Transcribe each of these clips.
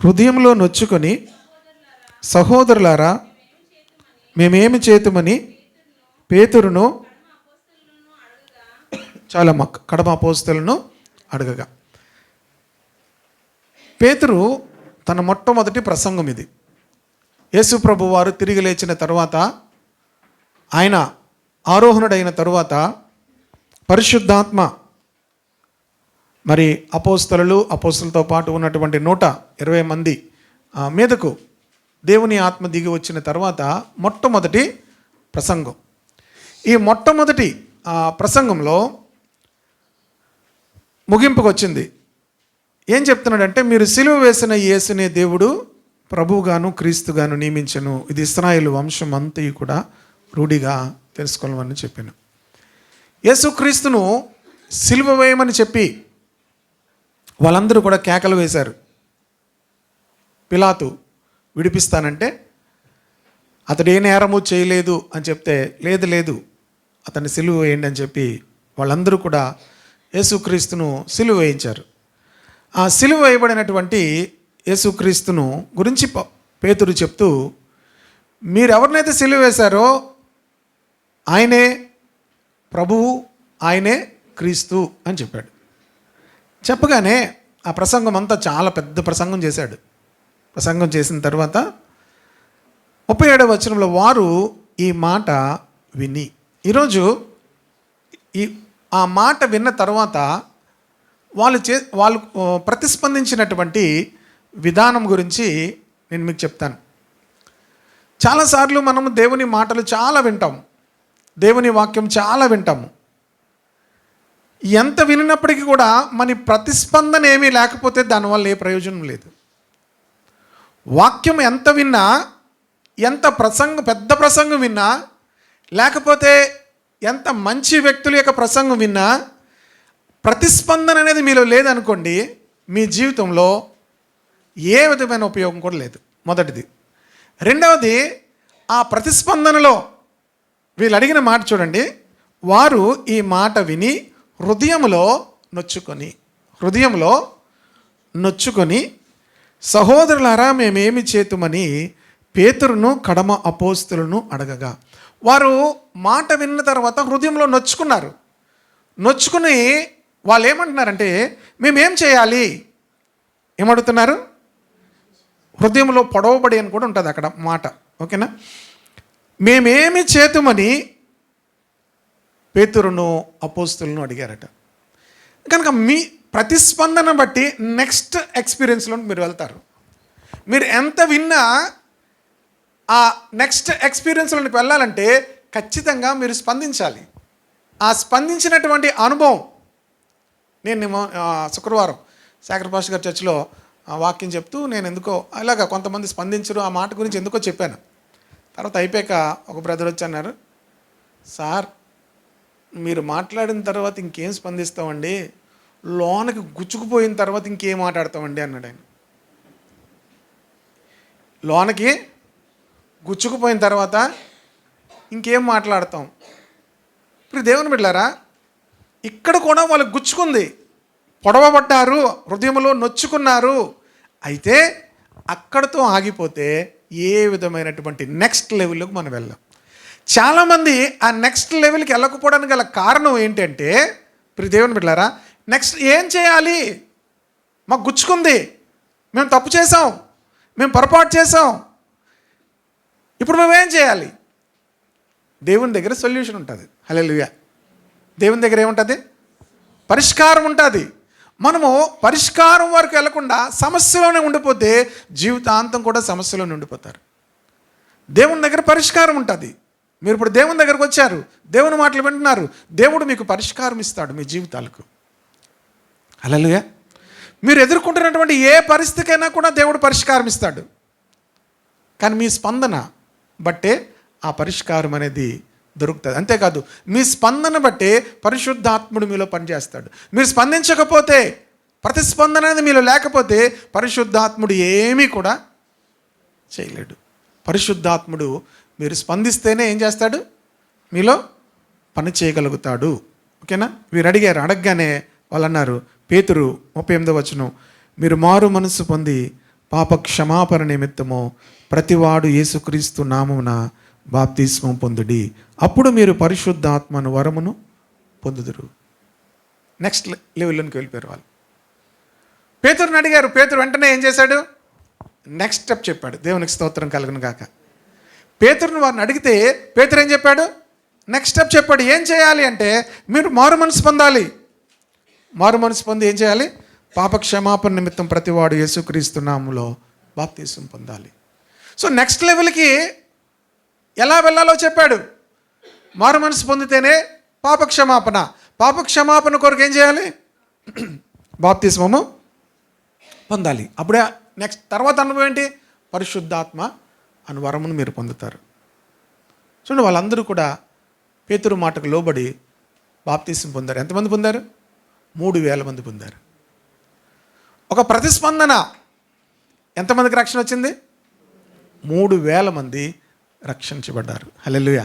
హృదయంలో నొచ్చుకొని, సహోదరులారా మేమేమి చేతుమని పేతురును కడమ అపోస్తలును అడగగా. పేతురు తన మొట్టమొదటి ప్రసంగం ఇది. యేసు ప్రభు వారు తిరిగి లేచిన తరువాత, ఆయన ఆరోహణుడైన తరువాత పరిశుద్ధాత్మ మరి అపోస్తలతో పాటు ఉన్నటువంటి 120 మంది మీదకు దేవుని ఆత్మ దిగి వచ్చిన తర్వాత మొట్టమొదటి ప్రసంగం. ఈ మొట్టమొదటి ప్రసంగంలో ముగింపుకు వచ్చింది. ఏం చెప్తున్నాడంటే, మీరు సిలువ వేసిన యేసునే దేవుడు ప్రభువుగాను క్రీస్తుగాను నియమించను. ఇది ఇశ్రాయేలు వంశం అంతా కూడా రూఢిగా తెలుసుకోవాలని చెప్పాను. యేసుక్రీస్తును సిలువ వేయమని చెప్పి వాళ్ళందరూ కూడా కేకలు వేశారు. పిలాతు విడిపిస్తానంటే, అతడు ఏ నేరము చేయలేదు అని చెప్తే, లేదు అతన్ని సిలువ వేయండి అని చెప్పి వాళ్ళందరూ కూడా యేసుక్రీస్తును సిలువ వేయించారు. ఆ సిలువ వేయబడినటువంటి యేసుక్రీస్తును గురించి పేతురు చెప్తూ, మీరు ఎవరినైతే సిలువ వేశారో ఆయనే ప్రభువు, ఆయనే క్రీస్తు అని చెప్పాడు. చెప్పగానే ఆ ప్రసంగం అంతా చాలా పెద్ద ప్రసంగం చేశాడు. ప్రసంగం చేసిన తర్వాత 37వ వచనంలో వారు ఈ మాట విని, ఈరోజు ఆ మాట విన్న తర్వాత వాళ్ళు ప్రతిస్పందించినటువంటి విధానం గురించి నేను మీకు చెప్తాను. చాలాసార్లు మనము దేవుని మాటలు చాలా వింటాము, దేవుని వాక్యం చాలా వింటాము. ఎంత వినినప్పటికీ కూడా మన ప్రతిస్పందన ఏమీ లేకపోతే దానివల్ల ఏ ప్రయోజనం లేదు. వాక్యం ఎంత విన్నా, ఎంత పెద్ద ప్రసంగం విన్నా, లేకపోతే ఎంత మంచి వ్యక్తుల యొక్క ప్రసంగం విన్నా ప్రతిస్పందన అనేది మీలో లేదనుకోండి, మీ జీవితంలో ఏ విధమైన ఉపయోగం కూడా లేదు. మొదటిది. రెండవది, ఆ ప్రతిస్పందనలో వీళ్ళు అడిగిన మాట చూడండి, వారు ఈ మాట విని హృదయంలో నొచ్చుకొని సహోదరులారా మేమేమి చేతుమని పేతురును కడమ అపోస్తలును అడగగా. వారు మాట విన్న తర్వాత హృదయంలో నొచ్చుకుని వాళ్ళు ఏమంటున్నారంటే, మేమేం చేయాలి? ఏమడుగుతున్నారు? హృదయంలో పొడవబడి అని కూడా ఉంటుంది అక్కడ మాట, ఓకేనా? మేమేమి చేతుమని పేతురును అపోస్తలును అడిగారట. కనుక మీ ప్రతిస్పందన బట్టి నెక్స్ట్ ఎక్స్పీరియన్స్లో మీరు వెళ్తారు. మీరు ఎంత విన్నా ఆ నెక్స్ట్ ఎక్స్పీరియన్స్లోకి వెళ్ళాలంటే ఖచ్చితంగా మీరు స్పందించాలి. ఆ స్పందించినటువంటి అనుభవం, నేను శుక్రవారం శేఖర్ పాస్టర్ గారి చర్చిలో వాక్యం చెప్తూ నేను ఎందుకో అలాగా కొంతమంది స్పందించరు, ఆ మాట గురించి ఎందుకో చెప్పాను. తర్వాత అయిపోయాక ఒక బ్రదర్ వచ్చి అన్నారు, సార్ మీరు మాట్లాడిన తర్వాత ఇంకేం స్పందిస్తామండి, లోనకి గుచ్చుకుపోయిన తర్వాత ఇంకేం మాట్లాడతామండి అన్నాడు ఆయన. లోనకి గుచ్చుకుపోయిన తర్వాత ఇంకేం మాట్లాడతాం? ఇప్పుడు దేవుని బిడ్డలారా, ఇక్కడ కూడా వాళ్ళకి గుచ్చుకుంది, పొడవబడ్డారు, హృదయంలో నొచ్చుకున్నారు. అయితే అక్కడితో ఆగిపోతే ఏ విధమైనటువంటి నెక్స్ట్ లెవెల్లోకి మనం వెళ్ళాం. చాలామంది ఆ నెక్స్ట్ లెవెల్కి వెళ్ళకపోవడానికి గల కారణం ఏంటంటే, ఇప్పుడు దేవుని బిడ్డలారా, నెక్స్ట్ ఏం చేయాలి? మాకు గుచ్చుకుంది, మేము తప్పు చేసాం, మేము పొరపాటు చేసాం, ఇప్పుడు మేమేం చేయాలి? దేవుని దగ్గర సొల్యూషన్ ఉంటుంది. హల్లెలూయా. దేవుని దగ్గర ఏముంటుంది? పరిష్కారం ఉంటుంది. మనము పరిష్కారం వరకు వెళ్లకుండా సమస్యలోనే ఉండిపోతే జీవితాంతం కూడా సమస్యలోనే ఉండిపోతారు. దేవుని దగ్గర పరిష్కారం ఉంటుంది. మీరు ఇప్పుడు దేవుని దగ్గరకు వచ్చారు, దేవుని మాటలు వింటున్నారు, దేవుడు మీకు పరిష్కారం ఇస్తాడు మీ జీవితాలకు. హల్లెలూయా. మీరు ఎదుర్కొంటున్నటువంటి ఏ పరిస్థితికైనా కూడా దేవుడు పరిష్కారం ఇస్తాడు. కానీ మీ స్పందన బట్టే ఆ పరిష్కారం అనేది దొరుకుతుంది. అంతేకాదు, మీ స్పందన బట్టే పరిశుద్ధాత్ముడు మీలో పనిచేస్తాడు. మీరు స్పందించకపోతే, ప్రతిస్పందన అనేది మీలో లేకపోతే పరిశుద్ధాత్ముడు ఏమీ కూడా చేయలేడు. పరిశుద్ధాత్ముడు మీరు స్పందిస్తేనే ఏం చేస్తాడు? మీలో పని చేయగలుగుతాడు. ఓకేనా? వీరు అడగగానే వాళ్ళు అన్నారు, పేతురు 38వ వచనం, మీరు మారు మనసు పొంది పాప క్షమాపణ నిమిత్తము ప్రతివాడు యేసుక్రీస్తు నామమున బాప్తిస్మం పొందుడి, అప్పుడు మీరు పరిశుద్ధాత్మను వరమును పొందుదురు. నెక్స్ట్ లెవెల్లోనికి వెళ్ళిపోయారు వాళ్ళు. పేతురుని అడిగారు. పేతురు వెంటనే ఏం చేశాడు? నెక్స్ట్ స్టెప్ చెప్పాడు. దేవునికి స్తోత్రం కలుగును గాక. పేతురుని వారిని అడిగితే పేతురు ఏం చెప్పాడు? నెక్స్ట్ స్టెప్ చెప్పాడు. ఏం చేయాలి అంటే మీరు మారు మనసు పొందాలి. మారు మనసు పొంది ఏం చేయాలి? పాప క్షమాపణ నిమిత్తం ప్రతివాడు యేసుక్రీస్తు నామములో బాప్తిసం పొందాలి. సో నెక్స్ట్ లెవెల్కి ఎలా వెళ్ళాలో చెప్పాడు. మారు మనసు పొందితేనే పాప క్షమాపణ. పాప క్షమాపణ కొరకు ఏం చేయాలి? బాప్తిస్మము పొందాలి. అప్పుడే నెక్స్ట్ తర్వాత అనుభవం ఏంటి? పరిశుద్ధాత్మ అను వరమును మీరు పొందుతారు. చూడండి, వాళ్ళందరూ కూడా పేతురు మాటకు లోబడి బాప్తిసం పొందారు. ఎంతమంది పొందారు? 3,000 మంది పొందారు. ఒక ప్రతిస్పందన. ఎంతమందికి రక్షణ వచ్చింది? 3,000 మంది రక్షించబడ్డారు. హల్లెలూయా.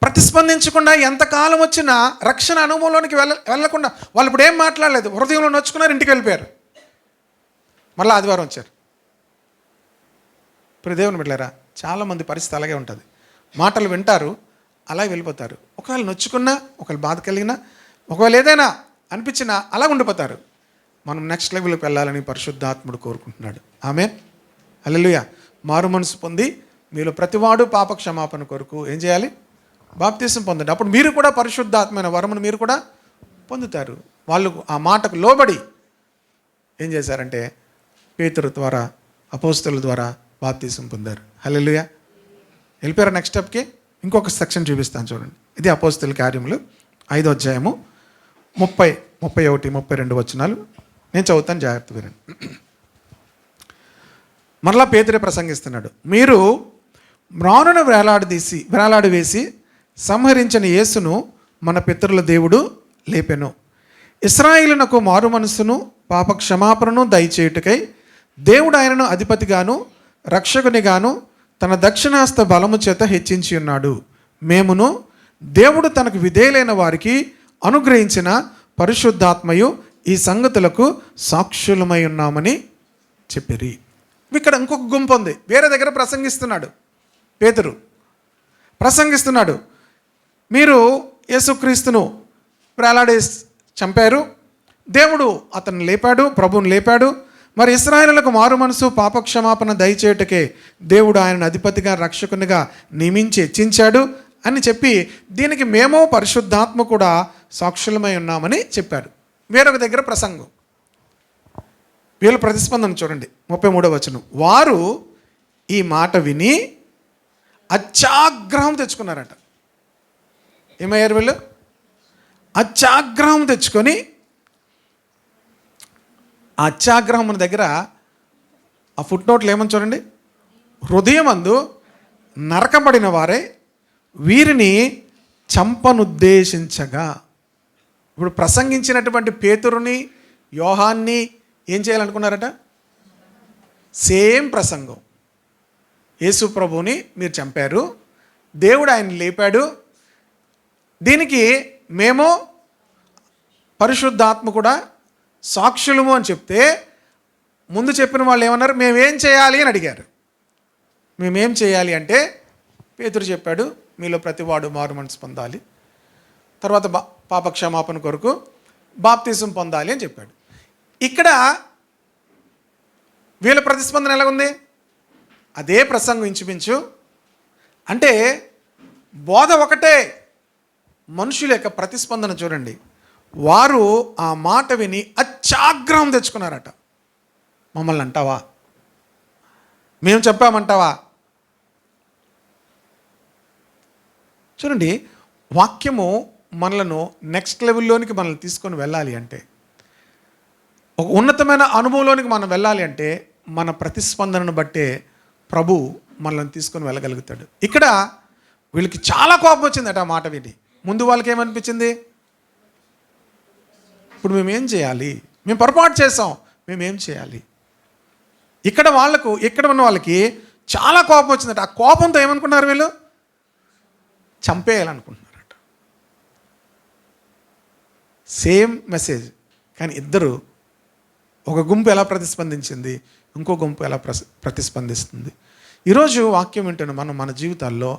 ప్రతిస్పందించకుండా ఎంతకాలం వచ్చినా రక్షణ అనుభవంలోనికి వెళ్ళకుండా వాళ్ళు ఇప్పుడు ఏం మాట్లాడలేదు. హృదయంలో నొచ్చుకున్నారు, ఇంటికి వెళ్ళిపోయారు. మళ్ళీ ఆదివారం వచ్చారు. ఇప్పుడు దేవుని బిడ్డలారా, చాలామంది పరిస్థితి అలాగే ఉంటుంది. మాటలు వింటారు, అలా వెళ్ళిపోతారు. ఒకవేళ నొచ్చుకున్నా, ఒకవేళ బాధ కలిగినా, ఒకవేళ ఏదైనా అనిపించినా అలా ఉండిపోతారు. మనం నెక్స్ట్ లెవెల్కి వెళ్ళాలని పరిశుద్ధాత్ముడు కోరుకుంటున్నాడు. ఆమేన్. హల్లెలూయా. మారు మనసు పొంది మీలో ప్రతివాడు పాప క్షమాపణ కొరకు ఏం చేయాలి? బాప్తిసం పొందండి. అప్పుడు మీరు కూడా పరిశుద్ధాత్మైన వరమును మీరు కూడా పొందుతారు. వాళ్ళు ఆ మాటకు లోబడి ఏం చేశారంటే పేతురు ద్వారా, అపోస్తలుల ద్వారా బాప్తిసం పొందారు. హల్లెలూయా. వెళ్ళిపోయారు నెక్స్ట్ స్టెప్కి. ఇంకొక సెక్షన్ చూపిస్తాను చూడండి. ఇది అపోస్తలుల కార్యములు 5వ అధ్యాయము 30, 31, 32 వచనాలు. నేను చదువుతాను, జాగ్రత్త వినండి. మరలా పేతురే ప్రసంగిస్తున్నాడు. మీరు మ్రానును వేలాడవేసి సంహరించిన యేసును మన పితరుల దేవుడు లేపెను. ఇశ్రాయేలునకు మారు మనస్సును పాప క్షమాపణను దయచేయుటకై దేవుడు ఆయనను అధిపతిగాను రక్షకునిగాను తన దక్షిణాస్త బలము చేత హెచ్చించి ఉన్నాడు. మేమును దేవుడు తనకు విధేయులైన వారికి అనుగ్రహించిన పరిశుద్ధాత్మయు ఈ సంగతులకు సాక్షులమై ఉన్నామని చెప్పిరి. ఇక్కడ ఇంకొక గుంపు ఉంది. వేరే దగ్గర ప్రసంగిస్తున్నాడు. పేతురు ప్రసంగిస్తున్నాడు. మీరు యేసుక్రీస్తును వేలాడేసి చంపారు, దేవుడు అతన్ని లేపాడు, ప్రభువుని లేపాడు. మరి ఇశ్రాయేలులకు మారు మనసు పాపక్షమాపణ దయచేయుటకే దేవుడు ఆయనను అధిపతిగా రక్షకునిగా నియమించి హెచ్చించాడు అని చెప్పి దీనికి మేము పరిశుద్ధాత్మ కూడా సాక్షులమై ఉన్నామని చెప్పారు. వేరొక దగ్గర ప్రసంగం. వీళ్ళ ప్రతిస్పందన చూడండి, 33వ వచనం. వారు ఈ మాట విని అత్యాగ్రహం తెచ్చుకున్నారట. ఏమయ్యారు వీళ్ళు? అత్యాగ్రహం తెచ్చుకొని, ఆ అత్యాగ్రహం దగ్గర ఆ ఫుట్ నోట్లు ఏమని చూడండి, హృదయమందు నరకబడిన వారే వీరిని చంపనుద్దేశించగా. ఇప్పుడు ప్రసంగించినటువంటి పేతురుని యోహాన్ని ఏం చేయాలనుకున్నారట? సేమ్ ప్రసంగం. యేసు ప్రభువుని మీరు చంపారు, దేవుడు ఆయన లేపాడు, దీనికి మేము పరిశుద్ధాత్మ కూడా సాక్షులము అని చెప్తే ముందు చెప్పిన వాళ్ళు ఏమన్నారు? మేమేం చేయాలి అని అడిగారు. మేమేం చేయాలి అంటే పేతురు చెప్పాడు, మీలో ప్రతివాడు మారు మనసు పొందాలి, తర్వాత పాపక్షమాపణ కొరకు బాప్తిజం పొందాలి అని చెప్పాడు. ఇక్కడ వీళ్ళ ప్రతిస్పందన ఎలా ఉంది? అదే ప్రసంగం ఇంచుమించు. అంటే బోధ ఒకటే, మనుషుల యొక్క ప్రతిస్పందన చూడండి. వారు ఆ మాట విని అత్యాగ్రహం తెచ్చుకున్నారట. మమ్మల్ని అంటావా? మేము చెప్పామంటావా? చూడండి, వాక్యము మనలను నెక్స్ట్ లెవెల్లోనికి మనల్ని తీసుకొని వెళ్ళాలి అంటే, ఒక ఉన్నతమైన అనుభవంలోనికి మనం వెళ్ళాలి అంటే మన ప్రతిస్పందనను బట్టే ప్రభు మనల్ని తీసుకొని వెళ్ళగలుగుతాడు. ఇక్కడ వీళ్ళకి చాలా కోపం వచ్చిందట ఆ మాట విని. ముందు వాళ్ళకి ఏమనిపించింది? ఇప్పుడు మేమేం చేయాలి? మేము పొరపాటు చేసాం, మేమేం చేయాలి? ఇక్కడ ఉన్న వాళ్ళకి చాలా కోపం వచ్చిందట. ఆ కోపంతో ఏమనుకున్నారు? వీళ్ళు చంపేయాలనుకుంటున్నారట. సేమ్ మెసేజ్, కానీ ఇద్దరు, ఒక గుంపు ఎలా ప్రతిస్పందించింది, ఇంకో గుంపు ఎలా ప్రతిస్పందిస్తుంది. ఈరోజు వాక్యం వింటున్న మనం మన జీవితాల్లో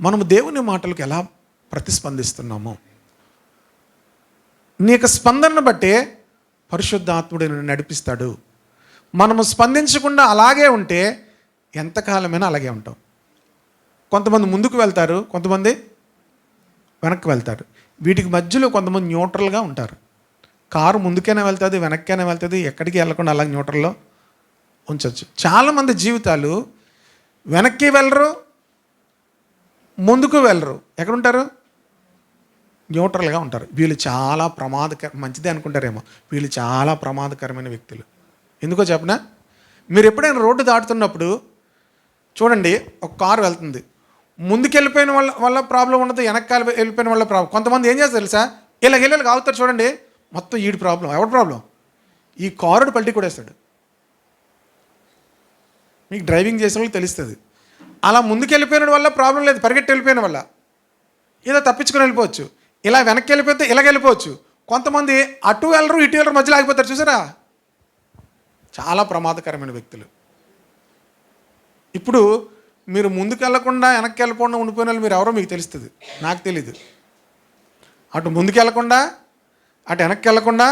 మనము దేవుని మాటలకు ఎలా ప్రతిస్పందిస్తున్నాము, నీ యొక్క స్పందనను బట్టే పరిశుద్ధాత్ముడు నిన్ను నడిపిస్తాడు. మనము స్పందించకుండా అలాగే ఉంటే ఎంతకాలమైనా అలాగే ఉంటాం. కొంతమంది ముందుకు వెళ్తారు, కొంతమంది వెనక్కి వెళ్తారు. వీటికి మధ్యలో కొంతమంది న్యూట్రల్గా ఉంటారు. కారు ముందుకైనా వెళ్తుంది, వెనక్కైనా వెళ్తుంది, ఎక్కడికి వెళ్ళకుండా అలాగే న్యూట్రల్లో ఉంచవచ్చు. చాలామంది జీవితాలు వెనక్కి వెళ్ళరు, ముందుకు వెళ్ళరు, ఎక్కడుంటారు? న్యూట్రల్గా ఉంటారు. వీళ్ళు చాలా మంచిదే అనుకుంటారేమో, వీళ్ళు చాలా ప్రమాదకరమైన వ్యక్తులు. ఎందుకో చెప్పనా? మీరు ఎప్పుడైనా రోడ్డు దాటుతున్నప్పుడు చూడండి, ఒక కారు వెళ్తుంది, ముందుకు వెళ్ళిపోయిన వల్ల ప్రాబ్లం ఉండదు, వెనక్కి వెళ్ళిపోయిన వల్ల ప్రాబ్లం. కొంతమంది ఏం చేస్తారు తెలుసా, ఇలా ఆగుతారు చూడండి, మొత్తం ఈడు ప్రాబ్లం. ఎవరి ప్రాబ్లం? ఈ కారుడు పల్టీ కొడేస్తాడు. మీకు డ్రైవింగ్ చేసిన వాళ్ళకి తెలుస్తుంది. అలా ముందుకు వెళ్ళిపోయిన వల్ల ప్రాబ్లం లేదు, పరిగెట్టి వెళ్ళిపోయిన వల్ల ఏదో తప్పించుకొని వెళ్ళిపోవచ్చు. ఇలా వెనక్కి వెళ్ళిపోతే ఇలాగ వెళ్ళిపోవచ్చు. కొంతమంది అటు వెళ్ళరు, ఇటు వెళ్ళరు, మధ్యలో ఆగిపోతారు. చూసారా? చాలా ప్రమాదకరమైన వ్యక్తులు. ఇప్పుడు మీరు ముందుకు వెళ్ళకుండా వెనక్కి వెళ్ళకుండా ఉండిపోయిన వాళ్ళు మీరు ఎవరో మీకు తెలుస్తుంది, నాకు తెలీదు. అటు ముందుకు వెళ్ళకుండా అటు వెనక్కి వెళ్ళకుండా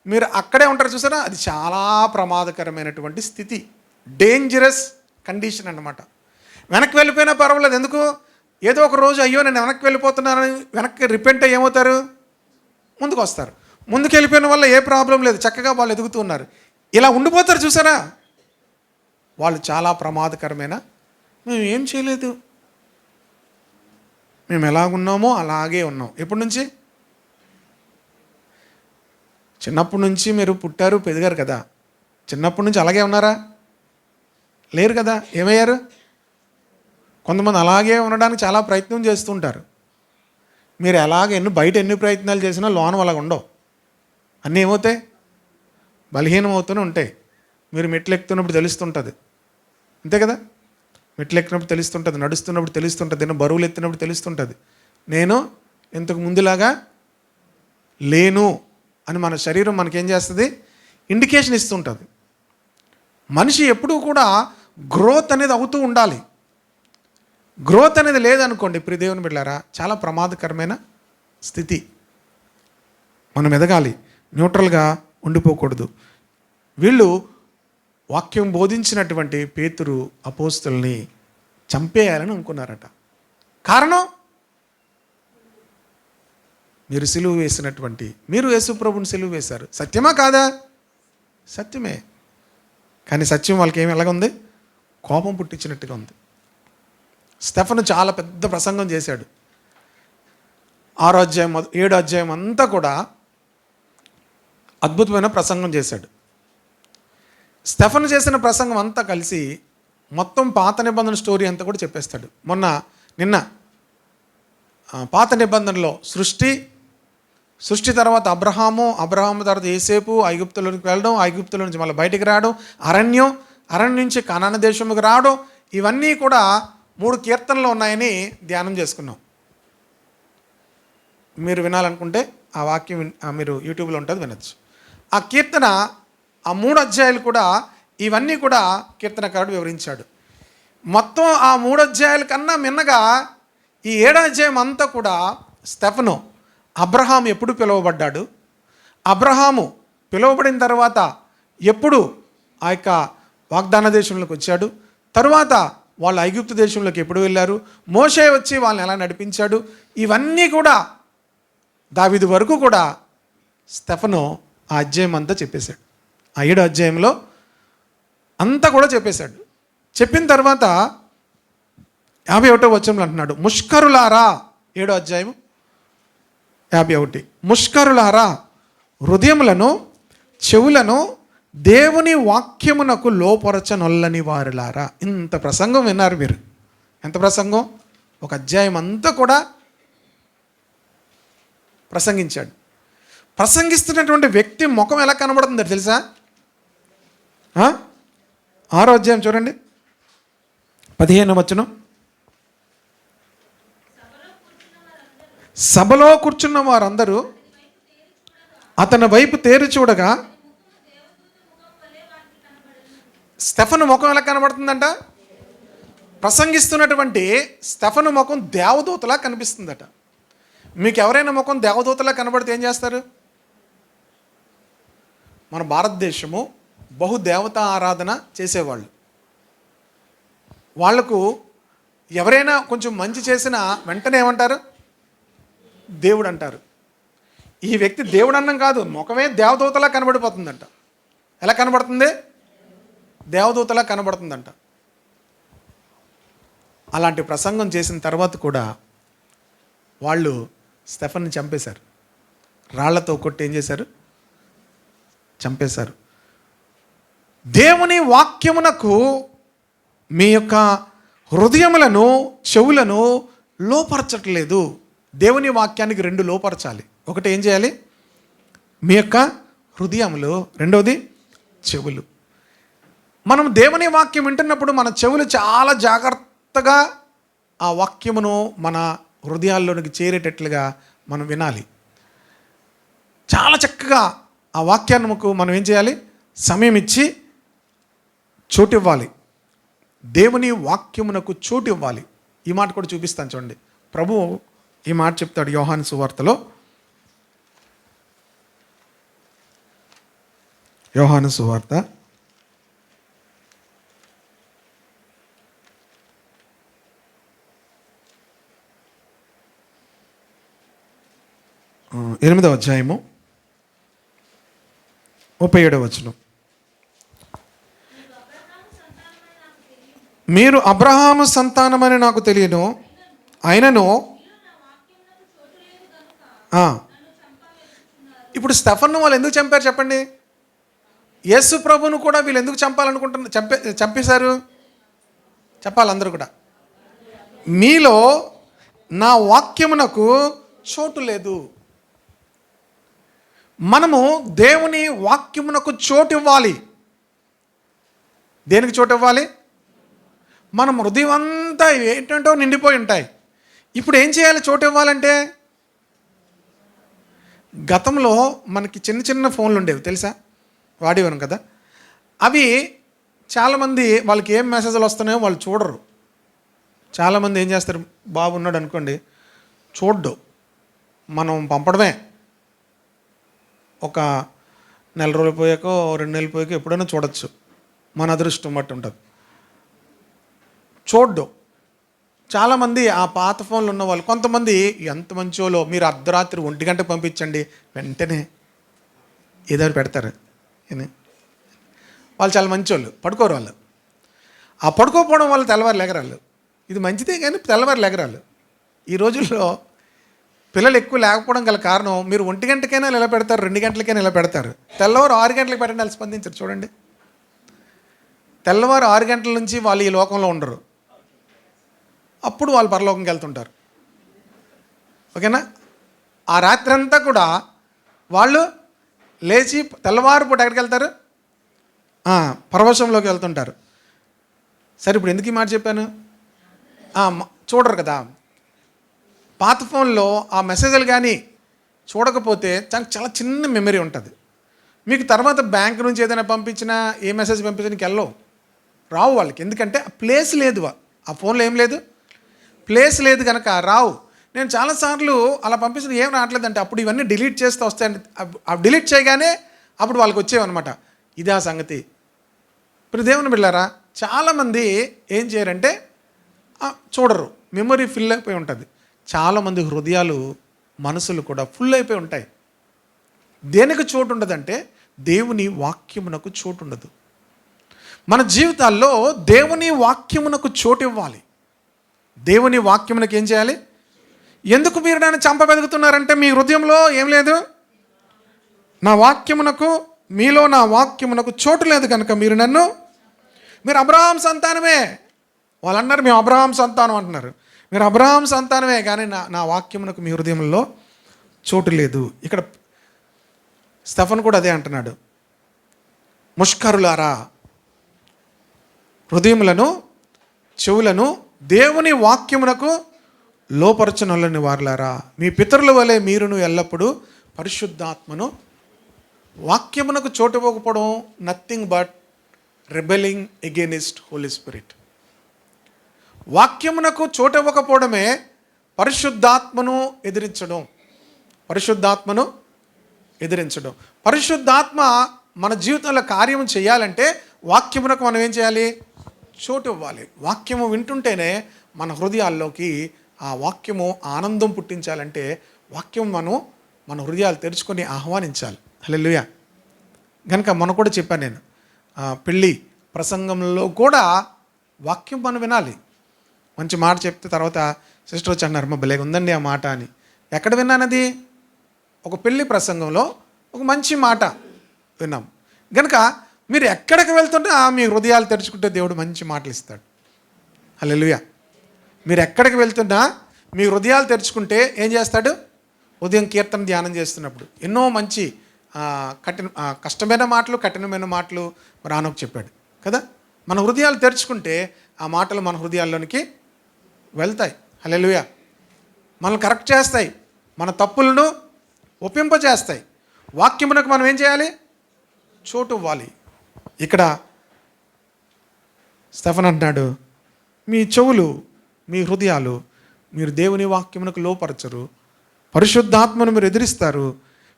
మీరు అక్కడే ఉంటారు. చూసారా? అది చాలా ప్రమాదకరమైనటువంటి స్థితి, డేంజరస్ కండిషన్ అన్నమాట. వెనక్కి వెళ్ళిపోయినా పర్వాలేదు. ఎందుకు? ఏదో ఒక రోజు అయ్యో నేను వెనక్కి వెళ్ళిపోతున్నానని వెనక్కి రిపెంట్ అయ్యి ఏమవుతారు? ముందుకు వస్తారు. ముందుకు వెళ్ళిపోయిన వల్ల ఏ ప్రాబ్లం లేదు, చక్కగా వాళ్ళు ఎదుగుతూ ఉన్నారు. ఇలా ఉండిపోతారు. చూసారా? వాళ్ళు చాలా ప్రమాదకరమైన. మేము ఏం చేయలేదు, మేము ఎలాగున్నామో అలాగే ఉన్నాం. ఎప్పటి నుంచి? చిన్నప్పటి నుంచి మీరు పుట్టారు, పెరిగారు కదా. చిన్నప్పటి నుంచి అలాగే ఉన్నారా? లేరు కదా. ఏమయ్యారు? కొంతమంది అలాగే ఉండడానికి చాలా ప్రయత్నం చేస్తుంటారు. మీరు బయట ఎన్ని ప్రయత్నాలు చేసినా లోన అలాగ ఉండవు. అన్నీ ఏమవుతాయి? బలహీనం అవుతూనే ఉంటాయి. మీరు మెట్లు ఎక్కుతున్నప్పుడు తెలుస్తుంటుంది, అంతే కదా. మెట్లు ఎక్కినప్పుడు తెలుస్తుంటుంది, నడుస్తున్నప్పుడు తెలుస్తుంటుంది, బరువులు ఎత్తినప్పుడు తెలుస్తుంటుంది. నేను ఇంతకు ముందులాగా లేను అని మన శరీరం మనకేం చేస్తుంది? ఇండికేషన్ ఇస్తుంటుంది. మనిషి ఎప్పుడూ కూడా గ్రోత్ అనేది అవుతూ ఉండాలి. గ్రోత్ అనేది లేదనుకోండి, ప్రియ దేవుని బిడ్డలారా, చాలా ప్రమాదకరమైన స్థితి. మనం ఎదగాలి, న్యూట్రల్గా ఉండిపోకూడదు. వీళ్ళు వాక్యం బోధించినటువంటి పేతురు అపోస్తుల్ని చంపేయాలని అనుకున్నారట. కారణం, మీరు యేసు ప్రభుని సిలువ వేశారు. సత్యమా కాదా? సత్యమే. కానీ సత్యం వాళ్ళకి ఏమి ఎలాగుంది? కోపం పుట్టించినట్టుగా ఉంది. స్టెఫను చాలా పెద్ద ప్రసంగం చేశాడు. 6వ అధ్యాయం 7వ అధ్యాయం అంతా కూడా అద్భుతమైన ప్రసంగం చేశాడు. స్టెఫను చేసిన ప్రసంగం అంతా కలిసి మొత్తం పాత నిబంధన స్టోరీ అంతా కూడా చెప్పేస్తాడు. నిన్న పాత నిబంధనలో సృష్టి తర్వాత అబ్రహాము తర్వాత యోసేపు ఐగుప్తులోకి వెళ్ళడం, ఐగుప్తుల నుంచి మళ్ళీ బయటికి రావడం, అరణ్యం నుంచి కనాను దేశంలోకి రావడం, ఇవన్నీ కూడా 3 కీర్తనలు ఉన్నాయని ధ్యానం చేసుకున్నాం. మీరు వినాలనుకుంటే ఆ వాక్యం మీరు యూట్యూబ్లో ఉంటుంది, వినొచ్చు. ఆ కీర్తన, ఆ 3 అధ్యాయాలు కూడా ఇవన్నీ కూడా కీర్తనకారుడు వివరించాడు. మొత్తం ఆ 3 అధ్యాయాల కన్నా మిన్నగా ఈ 7వ అధ్యాయం అంతా కూడా స్టెఫను అబ్రహాము ఎప్పుడు పిలువబడ్డాడు, అబ్రహాము పిలువబడిన తర్వాత ఎప్పుడు ఆ యొక్క వాగ్దాన దేశంలోకి వచ్చాడు, తరువాత వాళ్ళు ఐగుప్తు దేశంలోకి ఎప్పుడు వెళ్ళారు, మోషే వచ్చి వాళ్ళని ఎలా నడిపించాడు, ఇవన్నీ కూడా దావీదు వరకు కూడా స్టెఫను ఆ అధ్యాయం అంతా చెప్పేశాడు. ఆ 7వ అధ్యాయంలో అంతా కూడా చెప్పేశాడు. చెప్పిన తర్వాత 51వ వచనంలో అంటున్నాడు, ముష్కరులారా, 7వ అధ్యాయం 51, ముష్కరులారా, హృదయములను చెవులను దేవుని వాక్యమునకు లోపరచనొల్లని వారులారా. ఇంత ప్రసంగం విన్నారు మీరు. ఎంత ప్రసంగం? ఒక అధ్యాయం అంతా కూడా ప్రసంగించాడు. ప్రసంగిస్తున్నటువంటి వ్యక్తి ముఖం ఎలా కనబడుతుందో తెలుసా? 6వ అధ్యాయం చూడండి, 15వ వచనం. సభలో కూర్చున్న వారందరూ అతని వైపు తేరి చూడగా స్టెఫను ముఖం ఎలా కనబడుతుందంట? ప్రసంగిస్తున్నటువంటి స్టెఫను ముఖం దేవదూతలా కనిపిస్తుందట. మీకు ఎవరైనా ముఖం దేవదూతలా కనబడితే ఏం చేస్తారు? మన భారతదేశము బహుదేవతా ఆరాధన చేసేవాళ్ళు. వాళ్లకు ఎవరైనా కొంచెం మంచి చేసినా వెంటనే ఏమంటారు? దేవుడు అంటారు. ఈ వ్యక్తి దేవుడు అన్నం కాదు, ముఖమే దేవదూతలా కనబడిపోతుందంట. ఎలా కనబడుతుంది? దేవదూతలా కనబడుతుందంట. అలాంటి ప్రసంగం చేసిన తర్వాత కూడా వాళ్ళు స్టెఫన్ని చంపేశారు. రాళ్లతో కొట్టి ఏం చేశారు? చంపేశారు. దేవుని వాక్యమునకు మీ యొక్క హృదయములను, చెవులను లోపరచట్లేదు. దేవుని వాక్యానికి రెండు లోపరచాలి. ఒకటి ఏం చేయాలి? మీ యొక్క హృదయములు, రెండవది చెవులు. మనం దేవుని వాక్యం వింటున్నప్పుడు మన చెవులు చాలా జాగ్రత్తగా ఆ వాక్యమును మన హృదయాల్లోనికి చేరేటట్లుగా మనం వినాలి. చాలా చక్కగా ఆ వాక్యానికి మనం ఏం చేయాలి? సమయం ఇచ్చి చోటు ఇవ్వాలి. దేవుని వాక్యమునకు చోటు ఇవ్వాలి. ఈ మాట కూడా చూపిస్తాను చూడండి. ప్రభువు ఈ మాట చెప్తాడు యోహాను సువార్తలో. యోహాను సువార్త 8వ అధ్యాయము 37వ వచనం. మీరు అబ్రహాము సంతానమని నాకు తెలియను, అయినను ఇప్పుడు స్టెఫన్ను వాళ్ళు ఎందుకు చంపారు చెప్పండి? యేసు ప్రభును కూడా వీళ్ళు ఎందుకు చంపాలనుకుంటున్నారు? చంపేశారు. చెప్పాలి అందరూ కూడా. మీలో నా వాక్యమునకు చోటు లేదు. మనము దేవుని వాక్యమునకు చోటు ఇవ్వాలి. దేనికి చోటు ఇవ్వాలి? మన హృదయం అంతా ఏంటంటో నిండిపోయి ఉంటాయి. ఇప్పుడు ఏం చేయాలి చోటు ఇవ్వాలంటే? గతంలో మనకి చిన్న చిన్న ఫోన్లు ఉండేవి, తెలుసా? వాడేవాను కదా. అవి చాలామంది వాళ్ళకి ఏం మెసేజ్లు వస్తున్నాయో వాళ్ళు చూడరు. చాలామంది ఏం చేస్తారు? బాబు ఉన్నాడు అనుకోండి, చూడ్డు, మనం పంపడమే. ఒక నెల రోజులు పోయాకో 2 నెలలు పోయాకో ఎప్పుడైనా చూడొచ్చు, మన అదృష్టం బట్టి ఉంటుంది. చూడ్డు. చాలామంది ఆ పాత ఫోన్లు ఉన్న వాళ్ళు, కొంతమంది ఎంత మంచోలో, మీరు అర్ధరాత్రి 1 గంటకు పంపించండి, వెంటనే ఏదో పెడతారు. వాళ్ళు చాలా మంచోళ్ళు, పడుకోరు వాళ్ళు. ఆ పడుకోకపోవడం వల్ల తెల్లవారు లెగరాళ్ళు. ఇది మంచిదే కానీ తెల్లవారు లెగరాళ్ళు. ఈ రోజుల్లో పిల్లలు ఎక్కువ లేకపోవడం గల కారణం, మీరు 1 గంటకైనా ఇలా పెడతారు, 2 గంటలకైనా ఇలా పెడతారు. తెల్లవారు 6 గంటలకు పెట్టండి, వాళ్ళు స్పందించరు. చూడండి, తెల్లవారు 6 గంటల నుంచి వాళ్ళు ఈ లోకంలో ఉండరు. అప్పుడు వాళ్ళు పరలోకంకి వెళ్తుంటారు. ఓకేనా? ఆ రాత్రి అంతా కూడా వాళ్ళు లేచి తెల్లవారుపూట ఎక్కడికి వెళ్తారు? పరవశంలోకి వెళ్తుంటారు. సరే, ఇప్పుడు ఎందుకు ఈ మాట చెప్పాను? చూడరు కదా. పాత ఫోన్లో ఆ మెసేజ్లు కానీ చూడకపోతే చాలా చిన్న మెమరీ ఉంటుంది. మీకు తర్వాత బ్యాంక్ నుంచి ఏదైనా పంపించినా, ఏ మెసేజ్ పంపించినా నీకు వెళ్ళవు, రావు వాళ్ళకి. ఎందుకంటే ఆ ప్లేస్ లేదు, ఆ ఫోన్లో ఏం లేదు, ప్లేస్ లేదు కనుక రావు. నేను చాలాసార్లు అలా పంపించిన ఏం రావట్లేదంటే అప్పుడు ఇవన్నీ డిలీట్ చేస్తూ వస్తాయండి. డిలీట్ చేయగానే అప్పుడు వాళ్ళకి వచ్చేవన్నమాట. ఇదే ఆ సంగతి. ఇప్పుడు దేవుని బిడ్డలారా, చాలామంది ఏం చేయరంటే చూడరు, మెమరీ ఫిల్ అయిపోయి ఉంటుంది. చాలామంది హృదయాలు, మనసులు కూడా ఫుల్ అయిపోయి ఉంటాయి. దేనికి చోటు ఉండదంటే దేవుని వాక్యమునకు చోటు ఉండదు. మన జీవితాల్లో దేవుని వాక్యమునకు చోటు ఇవ్వాలి. దేవుని వాక్యమునకు ఏం చేయాలి? ఎందుకు మీరు నన్ను చంపబెదుగుతున్నారంటే మీ హృదయంలో ఏం లేదు, నా వాక్యమునకు, మీలో నా వాక్యమునకు చోటు లేదు కనుక మీరు అబ్రహాం సంతానమే. వాళ్ళు అన్నారు మేము అబ్రహాం సంతానం అంటున్నారు. మీరు అబ్రహాం సంతానమే కానీ నా వాక్యమునకు మీ హృదయంలో చోటు లేదు. ఇక్కడ స్టెఫన్ కూడా అదే అంటున్నాడు. ముష్కరులారా, హృదయములను, చెవులను దేవుని వాక్యమునకు లోపరచనొల్లని వారులారా, మీ పితరుల వలె మీరును ఎల్లప్పుడూ పరిశుద్ధాత్మను, వాక్యమునకు చోటు ఇవ్వకపోవడం nothing but rebelling against holy spirit. వాక్యమునకు చోటు ఇవ్వకపోవడమే పరిశుద్ధాత్మను ఎదిరించడం. పరిశుద్ధాత్మను ఎదిరించడం. పరిశుద్ధాత్మ మన జీవితంలో కార్యం చేయాలంటే వాక్యమునకు మనం ఏం చేయాలి? చోటు ఇవ్వాలి. వాక్యము వింటుంటేనే మన హృదయాల్లోకి ఆ వాక్యము ఆనందం పుట్టించాలంటే వాక్యం మన హృదయాలు తెరుచుకొని ఆహ్వానించాలి. హల్లెలూయా. కనుక మనం కూడా చెప్పాను నేను, పెళ్ళి ప్రసంగంలో కూడా వాక్యం మనం వినాలి. మంచి మాట చెప్తే తర్వాత సిస్టర్ వచ్చి అన్నారు, మా భలేగా ఉందండి ఆ మాట అని. ఎక్కడ విన్నానది? ఒక పెళ్ళి ప్రసంగంలో ఒక మంచి మాట విన్నాం. కనుక మీరు ఎక్కడికి వెళ్తుంటే మీ హృదయాలు తెరుచుకుంటే దేవుడు మంచి మాటలు ఇస్తాడు. హల్లెలూయా. మీరు ఎక్కడికి వెళ్తున్నా మీ హృదయాలు తెరుచుకుంటే ఏం చేస్తాడు? ఉదయం కీర్తన ధ్యానం చేస్తున్నప్పుడు ఎన్నో మంచి కష్టమైన మాటలు, కఠినమైన మాటలు రానోకు చెప్పాడు కదా. మన హృదయాలు తెరుచుకుంటే ఆ మాటలు మన హృదయాల్లోనికి వెళ్తాయి. హల్లెలూయా. మనల్ని కరెక్ట్ చేస్తాయి, మన తప్పులను ఒప్పింపజేస్తాయి. వాక్యమునకు మనం ఏం చేయాలి? చోటు ఇవ్వాలి. ఇక్కడ స్టెఫన్ అంటున్నాడు, మీ చెవులు, మీ హృదయాలు మీరు దేవుని వాక్యమునకు లోపరచరు, పరిశుద్ధాత్మను మీరు ఎదిరిస్తారు.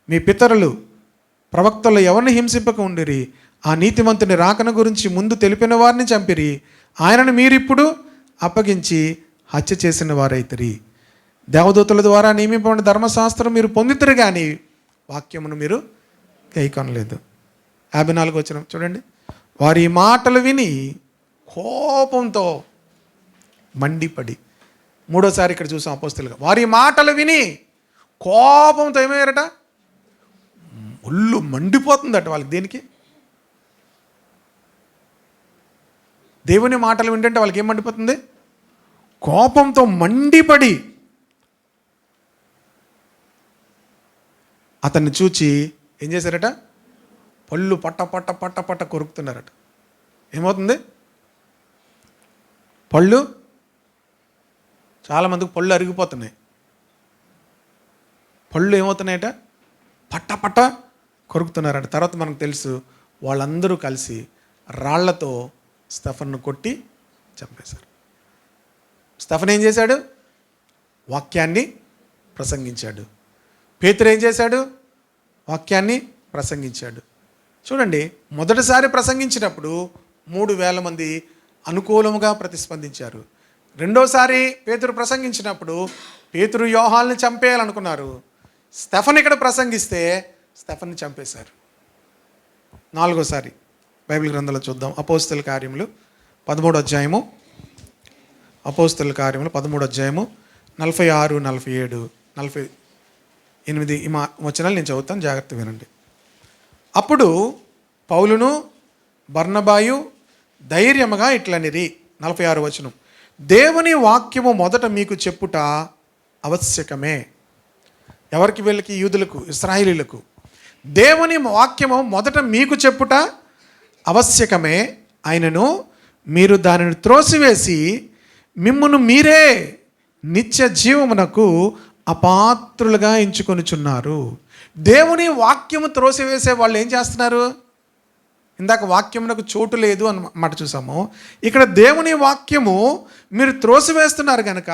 మీ పితరులు ప్రవక్తలు ఎవరిని హింసింపక ఉండిరి, ఆ నీతిమంతుని రాకన గురించి ముందు తెలిపిన వారిని చంపిరి, ఆయనను మీరిప్పుడు అప్పగించి హత్య చేసిన వారైతిరి. దేవదూతల ద్వారా నియమింపబడిన ధర్మశాస్త్రం మీరు పొందితురు కానీ వాక్యమును మీరు కైకొనలేదు. 54 వచనం చూడండి. వారి మాటలు విని కోపంతో మండిపడి, మూడోసారి ఇక్కడ చూసాం అపోస్తలుగా, వారి మాటలు విని కోపంతో ఏమయ్యారట? ఒళ్ళు మండిపోతుందట వాళ్ళకి. దేనికి? దేవుని మాటలు వింటుంటే వాళ్ళకి ఏం మండిపోతుంది? కోపంతో మండిపడి అతన్ని చూచి ఏం చేశారట? పళ్ళు పట్ట పట్ట పట్ట పట్ట కొరుకుతున్నారట. ఏమవుతుంది? పళ్ళు, చాలామందికి పళ్ళు అరిగిపోతున్నాయి. పళ్ళు ఏమవుతున్నాయట? పట్ట పట్ట కొరుకుతున్నారట. తర్వాత మనకు తెలుసు, వాళ్ళందరూ కలిసి రాళ్లతో స్టెఫన్ను కొట్టి చంపేశారు. స్టెఫన్ ఏం చేశాడు? వాక్యాన్ని ప్రసంగించాడు. పేతురు ఏం చేశాడు? వాక్యాన్ని ప్రసంగించాడు. చూడండి, మొదటిసారి ప్రసంగించినప్పుడు 3,000 మంది అనుకూలముగా ప్రతిస్పందించారు. రెండోసారి పేతురు ప్రసంగించినప్పుడు పేతురు యోహాన్ని చంపేయాలనుకున్నారు. స్టెఫన్ ఇక్కడ ప్రసంగిస్తే స్టెఫన్ని చంపేశారు. 4వసారి బైబిల్ గ్రంథంలో చూద్దాం. అపోస్తల కార్యములు 13వ అధ్యాయము. అపోస్తల కార్యములు 13వ అధ్యాయము 46, 47, 48 ఈ వచనాలు నేను చదువుతాను, జాగ్రత్త వినండి. అప్పుడు పౌలును బర్నబాయు ధైర్యముగా ఇట్లనిరి. 46వ వచనం. దేవుని వాక్యము మొదట మీకు చెప్పుట ఆవశ్యకమే. ఎవరికి? వీళ్ళకి, యూదులకు, ఇశ్రాయేలీయులకు. దేవుని వాక్యము మొదట మీకు చెప్పుట ఆవశ్యకమే, అయినను మీరు దానిని త్రోసివేసి మిమ్మును మీరే నిత్య జీవమునకు అపాత్రులుగా ఎంచుకొనుచున్నారు. దేవుని వాక్యము త్రోసివేసే వాళ్ళు ఏం చేస్తున్నారు? ఇందాక వాక్యమునకు చోటు లేదు అన్నమాట చూసాము. ఇక్కడ దేవుని వాక్యము మీరు త్రోసివేస్తున్నారు కనుక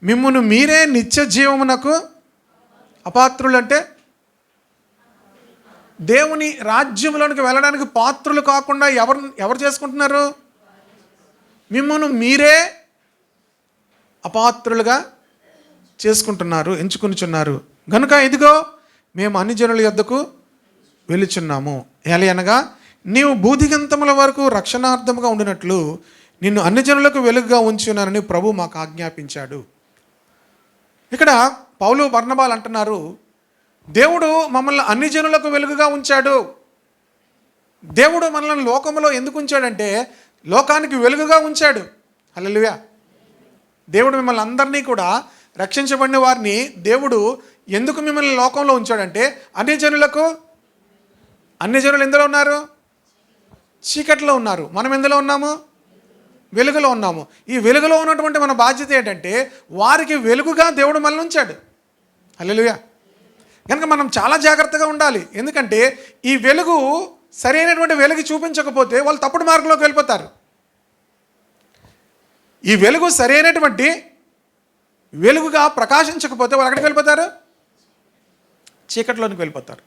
మిమ్మును మీరే నిత్య జీవమునకు అపాత్రులు. అంటే దేవుని రాజ్యంలోనికి వెళ్ళడానికి పాత్రులు కాకుండా ఎవరు చేసుకుంటున్నారు? మిమ్మును మీరే అపాత్రులుగా చేసుకుంటున్నారు, ఎంచుకునిచున్నారు. కనుక ఇదిగో మేము అన్ని జనుల యొద్దకు వెళుచున్నాము. అనగా నీవు భూదిగంతముల వరకు రక్షణార్థముగా ఉండినట్లు నిన్ను అన్ని జనులకు వెలుగుగా ఉంచున్నానని ప్రభు మాకు ఆజ్ఞాపించాడు. ఇక్కడ పౌలు బర్నబాలు అంటున్నారు, దేవుడు మమ్మల్ని అన్ని జనులకు వెలుగుగా ఉంచాడు. దేవుడు మనల్ని లోకములో ఎందుకు ఉంచాడంటే లోకానికి వెలుగుగా ఉంచాడు. హల్లెలూయా. దేవుడు మిమ్మల్ని అందరినీ కూడా, రక్షించబడిన వారిని దేవుడు ఎందుకు మిమ్మల్ని లోకంలో ఉంచాడంటే అన్ని జనులు ఎందులో ఉన్నారు? చీకట్లో ఉన్నారు. మనం ఎందులో ఉన్నాము? వెలుగులో ఉన్నాము. ఈ వెలుగులో ఉన్నటువంటి మన బాధ్యత ఏంటంటే వారికి వెలుగుగా దేవుడు మనల్ని ఉంచాడు. హల్లెలూయా. కనుక మనం చాలా జాగ్రత్తగా ఉండాలి. ఎందుకంటే ఈ వెలుగు సరైనటువంటి వెలుగు చూపించకపోతే వాళ్ళు తప్పుడు మార్గంలోకి వెళ్ళిపోతారు. ఈ వెలుగు సరైనటువంటి వెలుగుగా ప్రకాశించకపోతే వాళ్ళు ఎక్కడికి వెళ్ళిపోతారు? చీకటిలోనికి వెళ్ళిపోతారు.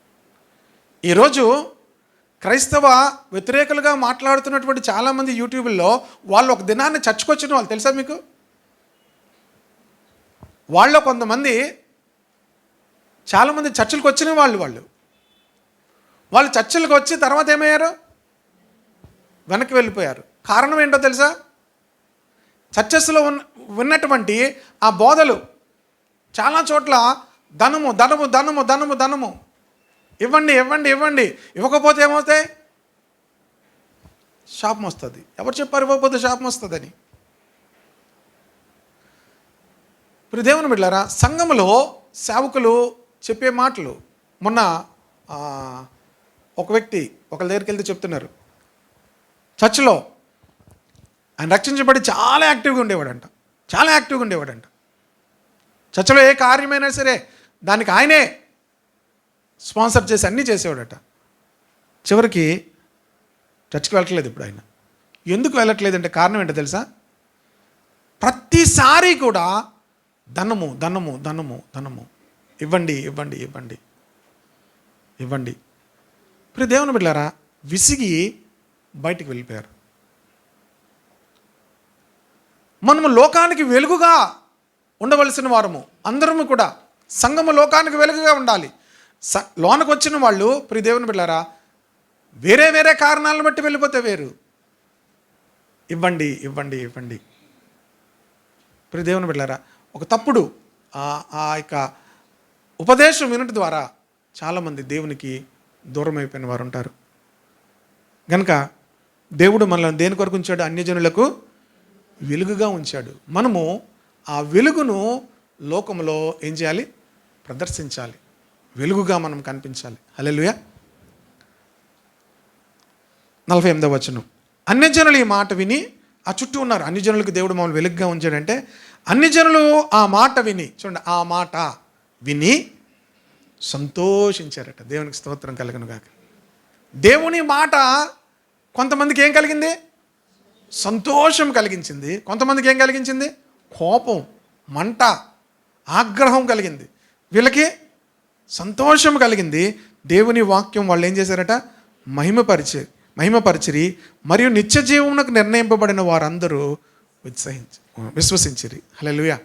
ఈరోజు క్రైస్తవ వ్యతిరేకులుగా మాట్లాడుతున్నటువంటి చాలామంది యూట్యూబ్లో వాళ్ళు ఒక దినాన్ని చర్చకు వచ్చిన వాళ్ళు తెలుసా మీకు? వాళ్ళు కొంతమంది చాలామంది చర్చలకు వచ్చిన వాళ్ళు చర్చలకు వచ్చి తర్వాత ఏమయ్యారు? వెనక్కి వెళ్ళిపోయారు. కారణం ఏంటో తెలుసా? చర్చస్లో విన్నటువంటి ఆ బోధలు చాలా చోట్ల ధనము ధనము ధనము ధనము ధనము, ఇవ్వండి ఇవ్వండి ఇవ్వండి, ఇవ్వకపోతే ఏమవుతాయి? శాపం వస్తుంది. ఎవరు చెప్పారు ఇవ్వకపోతే శాపం వస్తుందని? ఇప్పుడు దేవుని బిడ్డలారా, సంఘములో సేవకులు చెప్పే మాటలు, మొన్న ఒక వ్యక్తి ఒకరి దగ్గరికి వెళ్తే చెప్తున్నారు, చర్చిలో ఆయన రక్షించబడి చాలా యాక్టివ్గా ఉండేవాడంట. చర్చిలో ఏ కార్యమైనా సరే దానికి ఆయనే స్పాన్సర్ చేసి అన్నీ చేసేవాడట. చివరికి చర్చికి వెళ్ళట్లేదు ఇప్పుడు ఆయన. ఎందుకు వెళ్ళట్లేదంటే కారణం ఏంటో తెలుసా? ప్రతిసారి కూడా ధనము ధనము ధనము ధనము, ఇవ్వండి ఇవ్వండి ఇవ్వండి ఇవ్వండి. ఇప్పుడు దేవుని బిడ్డలారా, విసిగి బయటికి వెళ్ళిపోయారు. మనము లోకానికి వెలుగుగా ఉండవలసిన వారము, అందరము కూడా సంఘము లోకానికి వెలుగుగా ఉండాలి. లోనకు వచ్చిన వాళ్ళు ప్రియ దేవుని బిడ్డలారా వేరే వేరే కారణాలను బట్టి వెళ్ళిపోతే వేరు. ఇవ్వండి ఇవ్వండి ఇవ్వండి. ప్రియ దేవుని బిడ్డలారా, ఒక తప్పుడు ఆ యొక్క ఉపదేశం వినటి ద్వారా చాలామంది దేవునికి దూరం అయిపోయిన వారు ఉంటారు. కనుక దేవుడు మనల్ని దేని కొరకు ఉంచాడు? అన్యజనులకు వెలుగుగా ఉంచాడు. మనము ఆ వెలుగును లోకంలో ఏం చేయాలి? ప్రదర్శించాలి. వెలుగుగా మనం కనిపించాలి. హల్లెలూయా. 48వ వచనం, అన్యజనులు ఈ మాట విని, ఆ చుట్టూ ఉన్నారు అన్యజనులకు దేవుడు మమ్మల్ని వెలుగుగా ఉంచాడంటే, అన్యజనులు ఆ మాట విని, చూడండి, ఆ మాట విని సంతోషించారట. దేవునికి స్తోత్రం కలుగును గాక. దేవుని మాట కొంతమందికి ఏం కలిగింది? సంతోషం కలిగించింది. కొంతమందికి ఏం కలిగించింది? కోపం, మంట, ఆగ్రహం కలిగింది. వీళ్ళకి సంతోషం కలిగింది. దేవుని వాక్యం వాళ్ళు ఏం చేశారట? మహిమపరిచిరి. మరియు నిత్య జీవమునకు నిర్ణయింపబడిన వారందరూ విశ్వసించిరి. హల్లెలూయా.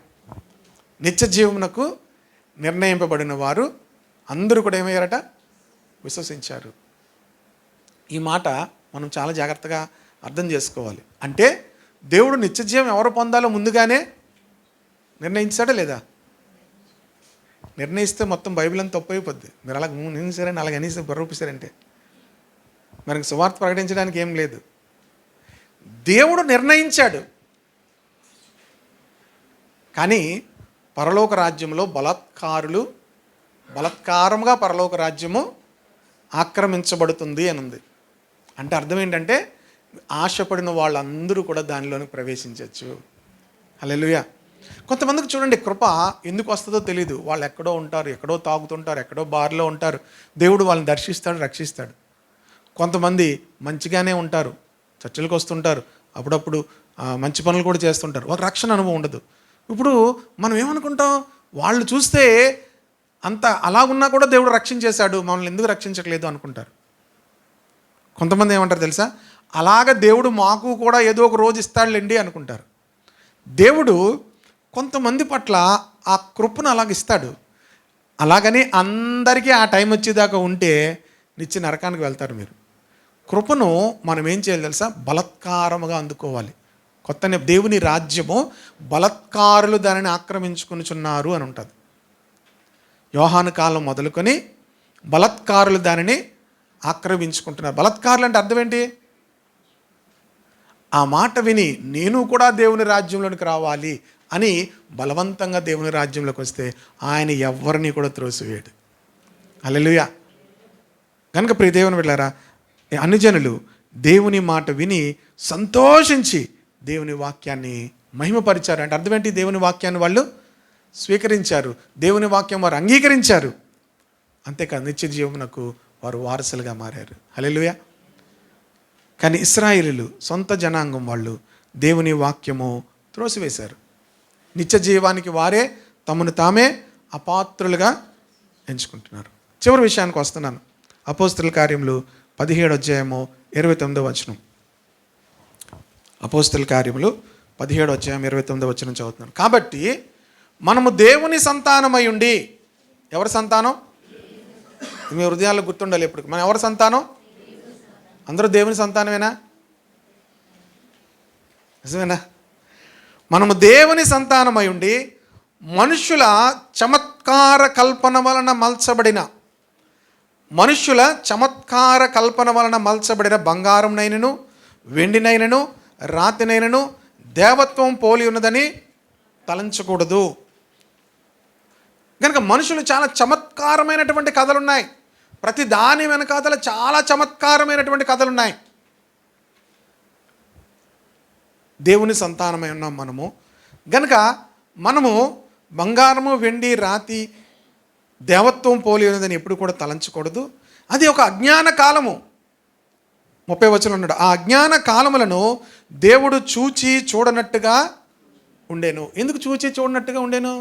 నిత్య జీవమునకు నిర్ణయింపబడిన వారు అందరూ కూడా ఏమయ్యారట? విశ్వసించారు. ఈ మాట మనం చాలా జాగ్రత్తగా అర్థం చేసుకోవాలి. అంటే దేవుడు నిత్య జీవం ఎవరు పొందాలో ముందుగానే నిర్ణయించాడా లేదా? నిర్ణయిస్తే మొత్తం బైబిల్ అంతా తప్పు అయిపోద్ది. మీరు అలాగ అనేసారని అలాగ అనేసి బర్రూపిస్తారంటే మనకి సువార్త ప్రకటించడానికి ఏం లేదు. దేవుడు నిర్ణయించాడు. కానీ పరలోక రాజ్యంలో బలాత్కారంగా పరలోక రాజ్యము ఆక్రమించబడుతుంది అని ఉంది. అంటే అర్థం ఏంటంటే ఆశపడిన వాళ్ళందరూ కూడా దానిలోకి ప్రవేశించవచ్చు. హల్లెలూయా. కొంతమందికి చూడండి, కృప ఎందుకు వస్తుందో తెలియదు. వాళ్ళు ఎక్కడో ఉంటారు, ఎక్కడో తాగుతుంటారు, ఎక్కడో బార్లో ఉంటారు. దేవుడు వాళ్ళని దర్శిస్తాడు, రక్షిస్తాడు. కొంతమంది మంచిగానే ఉంటారు, చర్చలకు వస్తుంటారు, అప్పుడప్పుడు మంచి పనులు కూడా చేస్తుంటారు, ఒక రక్షణ అనుభవం ఉండదు. ఇప్పుడు మనం ఏమనుకుంటాం? వాళ్ళు చూస్తే అంత అలా ఉన్నా కూడా దేవుడు రక్షించేశాడు, మనల్ని ఎందుకు రక్షించట్లేదు అనుకుంటారు. కొంతమంది ఏమంటారు తెలుసా? అలాగ దేవుడు మాకు కూడా ఏదో ఒక రోజు ఇస్తాడులేండి అనుకుంటారు. దేవుడు కొంతమంది పట్ల ఆ కృపను అలాగిస్తాడు. అలాగని అందరికీ ఆ టైం వచ్చేదాకా ఉంటే నిత్య నరకానికి వెళ్తారు మీరు. కృపను మనం ఏం చేయాలి తెలుసా? బలత్కారముగా అందుకోవాలి. దేవుని రాజ్యము బలత్కారులు దానిని ఆక్రమించుకొనిచున్నారు అని ఉంటుంది. యోహాను కాలం మొదలుకొని బలత్కారులు దానిని ఆక్రమించుకుంటున్నారు. బలత్కారులు అంటే అర్థం ఏంటి? ఆ మాట విని నేను కూడా దేవుని రాజ్యంలోనికి రావాలి అని బలవంతంగా దేవుని రాజ్యంలోకి వస్తే ఆయన ఎవరిని కూడా త్రోసివేయడు. హల్లెలూయా. కనుక ప్రియ దేవుని బిడ్డలారా, అన్యజనులు దేవుని మాట విని సంతోషించి దేవుని వాక్యాన్ని మహిమపరిచారు. అంటే అర్థం ఏంటి? దేవుని వాక్యాన్ని వాళ్ళు స్వీకరించారు, దేవుని వాక్యం వారు అంగీకరించారు. అంతేకాదు నిత్య జీవమునకు వారు వారసులుగా మారారు. హల్లెలూయా. కానీ ఇశ్రాయేలీయులు సొంత జనాంగం వాళ్ళు దేవుని వాక్యము త్రోసివేశారు. నిత్య జీవానికి వారే తమను తామే అపాత్రులుగా ఎంచుకుంటున్నారు. చివరి విషయానికి వస్తున్నాను. అపోస్తలుల కార్యములు 17 అపోస్తలుల కార్యములు 17 చదువుతున్నాను. కాబట్టి మనము దేవుని సంతానమై ఉండి, ఎవరి సంతానం? మీ హృదయాల్లో గుర్తుండాలి ఎప్పుడు. మనం ఎవరి సంతానం? అందరూ దేవుని సంతానమేనా? నిజమేనా? మనము దేవుని సంతానమై ఉండి మనుషుల చమత్కార కల్పన వలన మలచబడిన బంగారంనైనను వెండినైనను రాతినైనను దేవత్వం పోలి ఉన్నదని తలంచకూడదు. కనుక మనుషులు చాలా చమత్కారమైనటువంటి కథలు ఉన్నాయి. ప్రతి దాని వెనకాతల చాలా చమత్కారమైనటువంటి కథలు ఉన్నాయి. దేవుని సంతానమై ఉన్నాం మనము. గనుక మనము బంగారము వెండి రాతి దేవత్వం పోలి ఉన్నదని ఎప్పుడు కూడా తలంచకూడదు. అది ఒక అజ్ఞాన కాలము. 30 ఉన్నాడు. ఆ అజ్ఞాన కాలములను దేవుడు చూచి చూడనట్టుగా ఉండేను. ఎందుకు చూచి చూడనట్టుగా ఉండేను?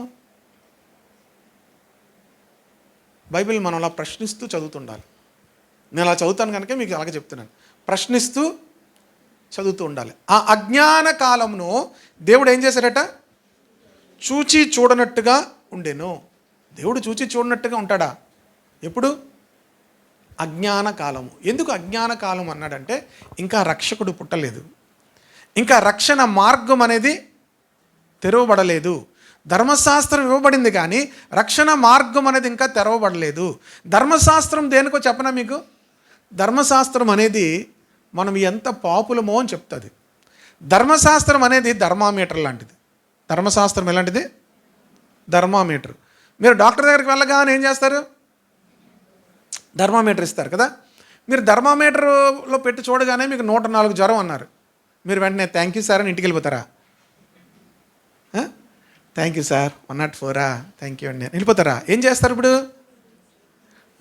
బైబిల్ మనం అలా ప్రశ్నిస్తూ చదువుతుండాలి. నేను అలా చదువుతాను కనుక మీకు అలాగే చెప్తున్నాను. ప్రశ్నిస్తూ చదువుతూ ఉండాలి. ఆ అజ్ఞాన కాలమును దేవుడు ఏం చేశాడట? చూచి చూడనట్టుగా ఉండేను. దేవుడు చూచి చూడనట్టుగా ఉంటాడా? ఎప్పుడు? అజ్ఞాన కాలము. ఎందుకు అజ్ఞాన కాలం అన్నాడంటే, ఇంకా రక్షకుడు పుట్టలేదు, ఇంకా రక్షణ మార్గం అనేది తెరవబడలేదు. ధర్మశాస్త్రం ఇవ్వబడింది కానీ రక్షణ మార్గం అనేది ఇంకా తెరవబడలేదు. ధర్మశాస్త్రం దేనికో చెప్పనా మీకు? ధర్మశాస్త్రం అనేది మనం ఎంత పాపులమో అని చెప్తుంది. ధర్మశాస్త్రం అనేది ధర్మామీటర్ లాంటిది. ధర్మశాస్త్రం ఎలాంటిది? ధర్మామీటర్. మీరు డాక్టర్ దగ్గరికి వెళ్ళగానే ఏం చేస్తారు? ధర్మామీటర్ ఇస్తారు కదా. మీరు ధర్మామీటర్లో పెట్టి చూడగానే మీకు 104 జ్వరం అన్నారు. మీరు వెంటనే థ్యాంక్ యూ సార్ అని ఇంటికి వెళ్ళిపోతారా? Thank you sir 104 thank you అండి వెళ్ళిపోతారా? ఏం చేస్తారు? ఇప్పుడు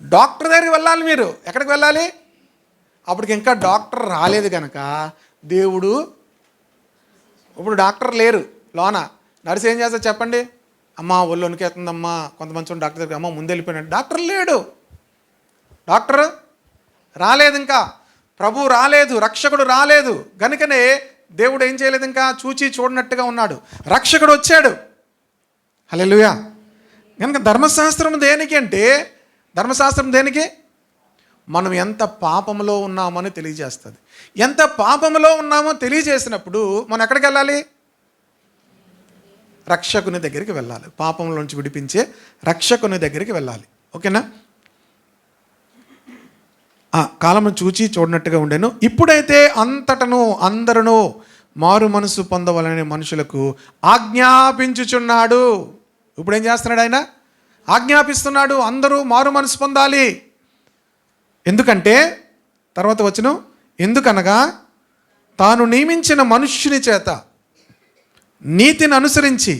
డాక్టర్ దగ్గరికి వెళ్ళాలి. మీరు ఎక్కడికి వెళ్ళాలి? అప్పటికి ఇంకా డాక్టర్ రాలేదు కనుక దేవుడు, ఇప్పుడు డాక్టర్ లేరు లోన, నర్సు ఏం చేస్తారు చెప్పండి? అమ్మ ఒళ్ళు వణికేస్తుందమ్మా, కొంతమంది డాక్టర్ దగ్గర అమ్మ ముందు వెళ్ళిపోయినాడు. డాక్టర్ లేడు, డాక్టర్ రాలేదు, ఇంకా ప్రభు రాలేదు, రక్షకుడు రాలేదు. కనుకనే దేవుడు ఏం చేయలేదు, ఇంకా చూచి చూడనట్టుగా ఉన్నాడు. రక్షకుడు వచ్చాడు. హల్లెలూయా. కనుక ధర్మశాస్త్రం దేనికి అంటే, ధర్మశాస్త్రం దేనికి? మనం ఎంత పాపంలో ఉన్నామని తెలియజేస్తుంది. ఎంత పాపంలో ఉన్నామో తెలియజేసినప్పుడు మనం ఎక్కడికి వెళ్ళాలి? రక్షకుని దగ్గరికి వెళ్ళాలి. పాపంలో నుంచి విడిపించే రక్షకుని దగ్గరికి వెళ్ళాలి. ఓకేనా? కాలము చూచి చూడనట్టుగా ఉండేను. ఇప్పుడైతే అంతటను అందరూ మారు మనసు పొందవాలని మనుషులకు ఆజ్ఞాపించుచున్నాడు. ఇప్పుడు ఏం చేస్తున్నాడు ఆయన? ఆజ్ఞాపిస్తున్నాడు. అందరూ మారు మనసు పొందాలి. ఎందుకంటే తర్వాత వచనం, ఎందుకనగా తాను నియమించిన మనుష్యుని చేత నీతిని అనుసరించి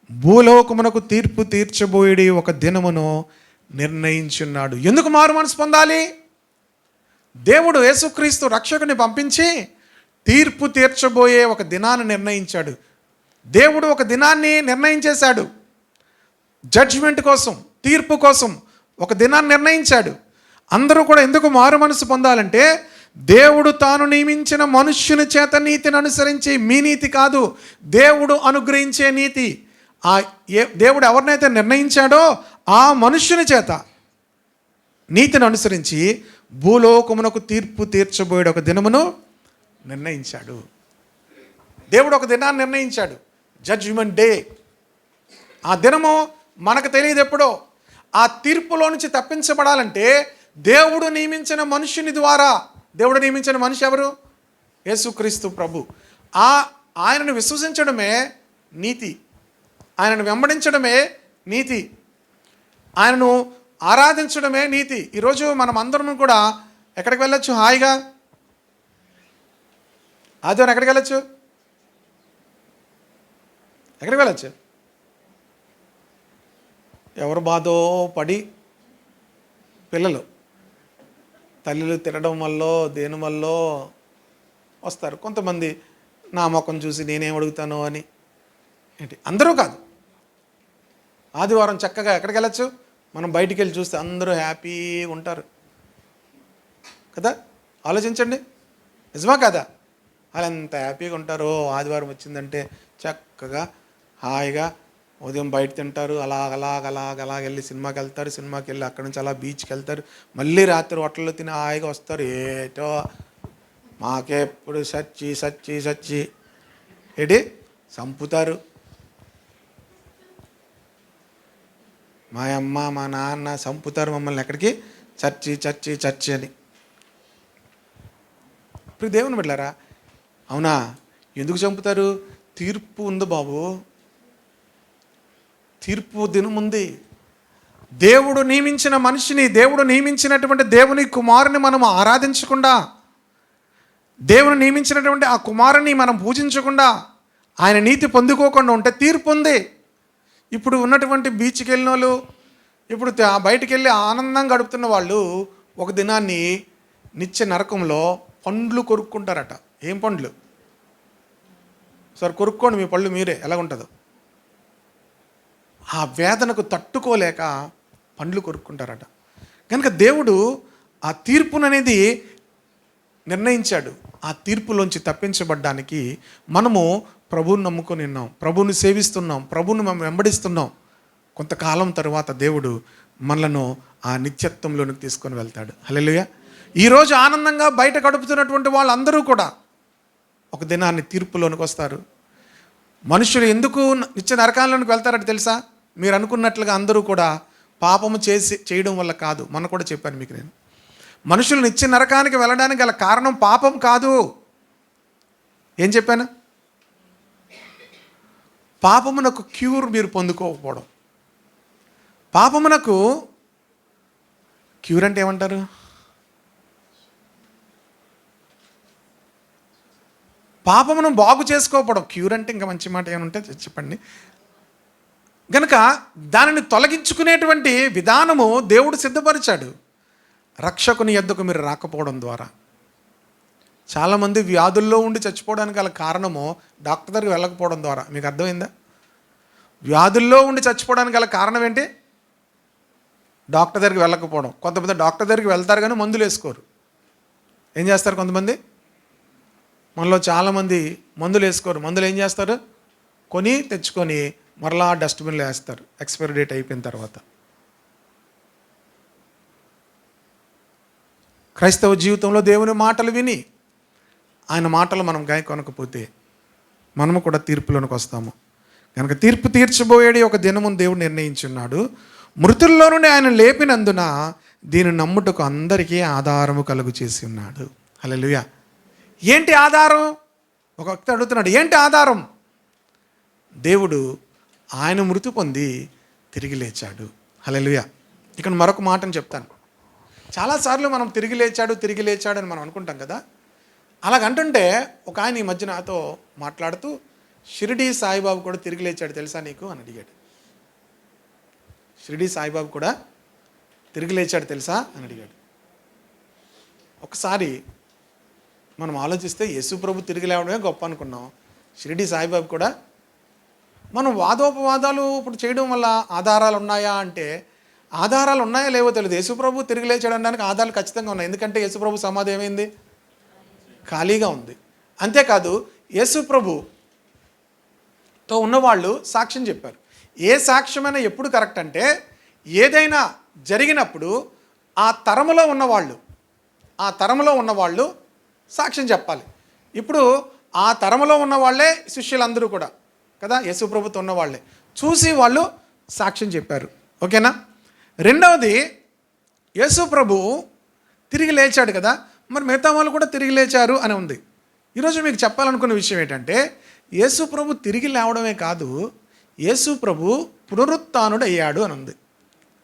భూలోకమునకు తీర్పు తీర్చబోయేడి ఒక దినమును నిర్ణయించున్నాడు. ఎందుకు మారు మనసు పొందాలి? దేవుడు యేసుక్రీస్తు రక్షకుని పంపించి తీర్పు తీర్చబోయే ఒక దినాన్ని నిర్ణయించాడు. దేవుడు ఒక దినాన్ని నిర్ణయించేశాడు. జడ్జిమెంట్ కోసం, తీర్పు కోసం ఒక దినాన్ని నిర్ణయించాడు. అందరూ కూడా ఎందుకు మారు మనసు పొందాలంటే, దేవుడు తాను నియమించిన మనుష్యుని చేత నీతిని అనుసరించి, మీ నీతి కాదు, దేవుడు అనుగ్రహించే నీతి. దేవుడు ఎవరినైతే నిర్ణయించాడో ఆ మనుష్యుని చేత నీతిని అనుసరించి భూలోకమునకు తీర్పు తీర్చబోయే ఒక దినమును నిర్ణయించాడు. దేవుడు ఒక దినాన్ని నిర్ణయించాడు, జడ్జిమెంట్ డే. ఆ దినము మనకు తెలియదు ఎప్పుడో. ఆ తీర్పులో నుంచి తప్పించబడాలంటే దేవుడు నియమించిన మనుషుని ద్వారా, దేవుడు నియమించిన మనిషి ఎవరు? యేసుక్రీస్తు ప్రభు. ఆయనను విశ్వసించడమే నీతి, ఆయనను వెంబడించడమే నీతి, ఆయనను ఆరాధించడమే నీతి. ఈరోజు మనం అందరం కూడా ఎక్కడికి వెళ్ళొచ్చు? హాయిగా ఆదివారం ఎక్కడికి వెళ్ళొచ్చు? ఎక్కడికి వెళ్ళొచ్చు? ఎవరు బాధో పడి పిల్లలు, తల్లిలు తినడం వల్ల దేని వల్ల వస్తారు. కొంతమంది నా ముఖం చూసి నేనేం అడుగుతానో అని. ఏంటి, అందరూ కాదు. ఆదివారం చక్కగా ఎక్కడికి వెళ్ళచ్చు, మనం బయటికి వెళ్ళి చూస్తే అందరూ హ్యాపీగా ఉంటారు కదా. ఆలోచించండి, నిజమా కదా? వాళ్ళు ఎంత హ్యాపీగా ఉంటారో ఆదివారం వచ్చిందంటే. చక్కగా హాయిగా ఉదయం బయట తింటారు, అలాగ వెళ్ళి సినిమాకి వెళ్తారు, సినిమాకి వెళ్ళి అక్కడి నుంచి అలా బీచ్కి వెళ్తారు, మళ్ళీ రాత్రి హోటల్లో తిని హాయిగా వస్తారు. ఏటో మాకెప్పుడు సచ్చి ఏంటి చంపుతారు. మా అమ్మ మా నాన్న చంపుతారు మమ్మల్ని. ఎక్కడికి? చర్చి అని. ఇప్పుడు దేవుని బిడ్డలారా, అవునా? ఎందుకు చంపుతారు? తీర్పు ఉంది బాబు, తీర్పు దినం ఉంది. దేవుడు నియమించిన మనిషిని, దేవుడు నియమించినటువంటి దేవుని కుమారుని మనం ఆరాధించకుండా, దేవుడు నియమించినటువంటి ఆ కుమారుని మనం పూజించకుండా, ఆయన నీతి పొందుకోకుండా ఉంటే తీర్పు ఉంది. ఇప్పుడు ఉన్నటువంటి బీచ్కి వెళ్ళిన వాళ్ళు, ఇప్పుడు బయటికి వెళ్ళి ఆనందంగా గడుపుతున్న వాళ్ళు ఒక దినాన్ని నిత్య నరకంలో పండ్లు కొరుక్కుంటారట. ఏం పండ్లు? సరే కొరుక్కోండి మీ పళ్ళు మీరే, ఎలాగుంటుందో. ఆ వేదనకు తట్టుకోలేక పండ్లు కొరుక్కుంటారట. కనుక దేవుడు ఆ తీర్పుననేది నిర్ణయించాడు. ఆ తీర్పులోంచి తప్పించబడ్డానికి మనము ప్రభువుని నమ్ముకొని ఉన్నాం, ప్రభువుని సేవిస్తున్నాం, ప్రభువుని మనం వెంబడిస్తున్నాం. కొంతకాలం తరువాత దేవుడు మనలను ఆ నిత్యత్వంలోనికి తీసుకొని వెళ్తాడు. హల్లెలూయా. ఈరోజు ఆనందంగా బయట గడుపుతున్నటువంటి వాళ్ళందరూ కూడా ఒక దినాన్ని తీర్పులోనికి వస్తారు. మనుషులు ఎందుకు నిత్య నరకాలలోనికి వెళ్తారంటే తెలుసా? మీరు అనుకున్నట్లుగా అందరూ కూడా పాపము చేయడం వల్ల కాదు. మొన్న కూడా చెప్పాను మీకు నేను. మనుషులు నిత్య నరకానికి వెళ్ళడానికి గల కారణం పాపం కాదు. ఏం చెప్పాను? పాపమునకు క్యూర్ మీరు పొందుకోకపోవడం. పాపమునకు క్యూర్ అంటే ఏమంటారు? పాపమును బాగు చేసుకోకపోవడం. క్యూర్ అంటే ఇంకా మంచి మాట ఏమంటే చెప్పండి. గనుక దానిని తొలగించుకునేటువంటి విధానము దేవుడు సిద్ధపరిచాడు. రక్షకుని యొద్దకు మీరు రాకపోవడం ద్వారా చాలామంది వ్యాధుల్లో ఉండి చచ్చిపోవడానికి గల కారణము డాక్టర్ దగ్గరికి వెళ్ళకపోవడం ద్వారా. మీకు అర్థమైందా? వ్యాధుల్లో ఉండి చచ్చిపోవడానికి గల కారణం ఏంటి? డాక్టర్ దగ్గరికి వెళ్ళకపోవడం. కొంతమంది డాక్టర్ దగ్గరికి వెళ్తారు కానీ మందులు వేసుకోరు. ఏం చేస్తారు? కొంతమంది మనలో చాలామంది మందులు వేసుకోరు. మందులు ఏం చేస్తారు? కొని తెచ్చుకొని మరలా డస్ట్బిన్లో వేస్తారు ఎక్స్పైరీ డేట్ అయిపోయిన తర్వాత. క్రైస్తవ జీవితంలో దేవుని మాటలు విని ఆయన మాటలు మనం కొనకపోతే మనము కూడా తీర్పులోనికి వస్తాము. కనుక తీర్పు తీర్చబోయేది ఒక దినమును దేవుడు నిర్ణయించున్నాడు. మృతుల్లో నుండి ఆయన లేపినందున దీని నమ్ముటకు అందరికీ ఆధారము కలుగు చేసి ఉన్నాడు. హల్లెలూయా. ఏంటి ఆధారం? ఒక వ్యక్తి అడుగుతున్నాడు, ఏంటి ఆధారం? దేవుడు ఆయన మృతి పొంది తిరిగి లేచాడు. హల్లెలూయా. ఇక్కడ మరొక మాటను చెప్తాను. చాలాసార్లు మనం తిరిగి లేచాడు అని మనం అనుకుంటాం కదా. అలాగంటుంటే ఒక ఆయన ఈ మధ్య నాతో మాట్లాడుతూ, షిరిడీ సాయిబాబు కూడా తిరిగి లేచాడు తెలుసా నీకు అని అడిగాడు. షిరిడీ సాయిబాబు కూడా తిరిగి లేచాడు తెలుసా అని అడిగాడు. ఒకసారి మనం ఆలోచిస్తే యేసు ప్రభు తిరిగి లేవడమే గొప్ప అనుకున్నాం. షిరిడీ సాయిబాబు కూడా మనం వాదోపవాదాలు ఇప్పుడు చేయడం వల్ల ఆధారాలు ఉన్నాయా అంటే, ఆధారాలు ఉన్నాయా లేవో తెలియదు. యేసు ప్రభు తిరిగి లేచాడు అనడానికి ఆధారాలు ఖచ్చితంగా ఉన్నాయి. ఎందుకంటే యేసు ప్రభు సమాధి ఏమైంది? ఖాళీగా ఉంది. అంతేకాదు యేసు ప్రభుతో ఉన్నవాళ్ళు సాక్ష్యం చెప్పారు. ఏ సాక్ష్యమైనా ఎప్పుడు కరెక్ట్ అంటే, ఏదైనా జరిగినప్పుడు ఆ తరములో ఉన్నవాళ్ళు సాక్ష్యం చెప్పాలి. ఇప్పుడు ఆ తరములో ఉన్న వాళ్ళే శిష్యులందరూ కూడా కదా, యేసు ప్రభుతో ఉన్నవాళ్ళే చూసి వాళ్ళు సాక్ష్యం చెప్పారు. ఓకేనా? రెండవది, యేసు ప్రభు తిరిగి లేచాడు కదా, మరి మిగతా వాళ్ళు కూడా తిరిగి లేచారు అని ఉంది. ఈరోజు మీకు చెప్పాలనుకున్న విషయం ఏంటంటే, యేసు ప్రభు తిరిగి లేవడమే కాదు, యేసు ప్రభు పునరుత్థానుడు అయ్యాడు అని ఉంది.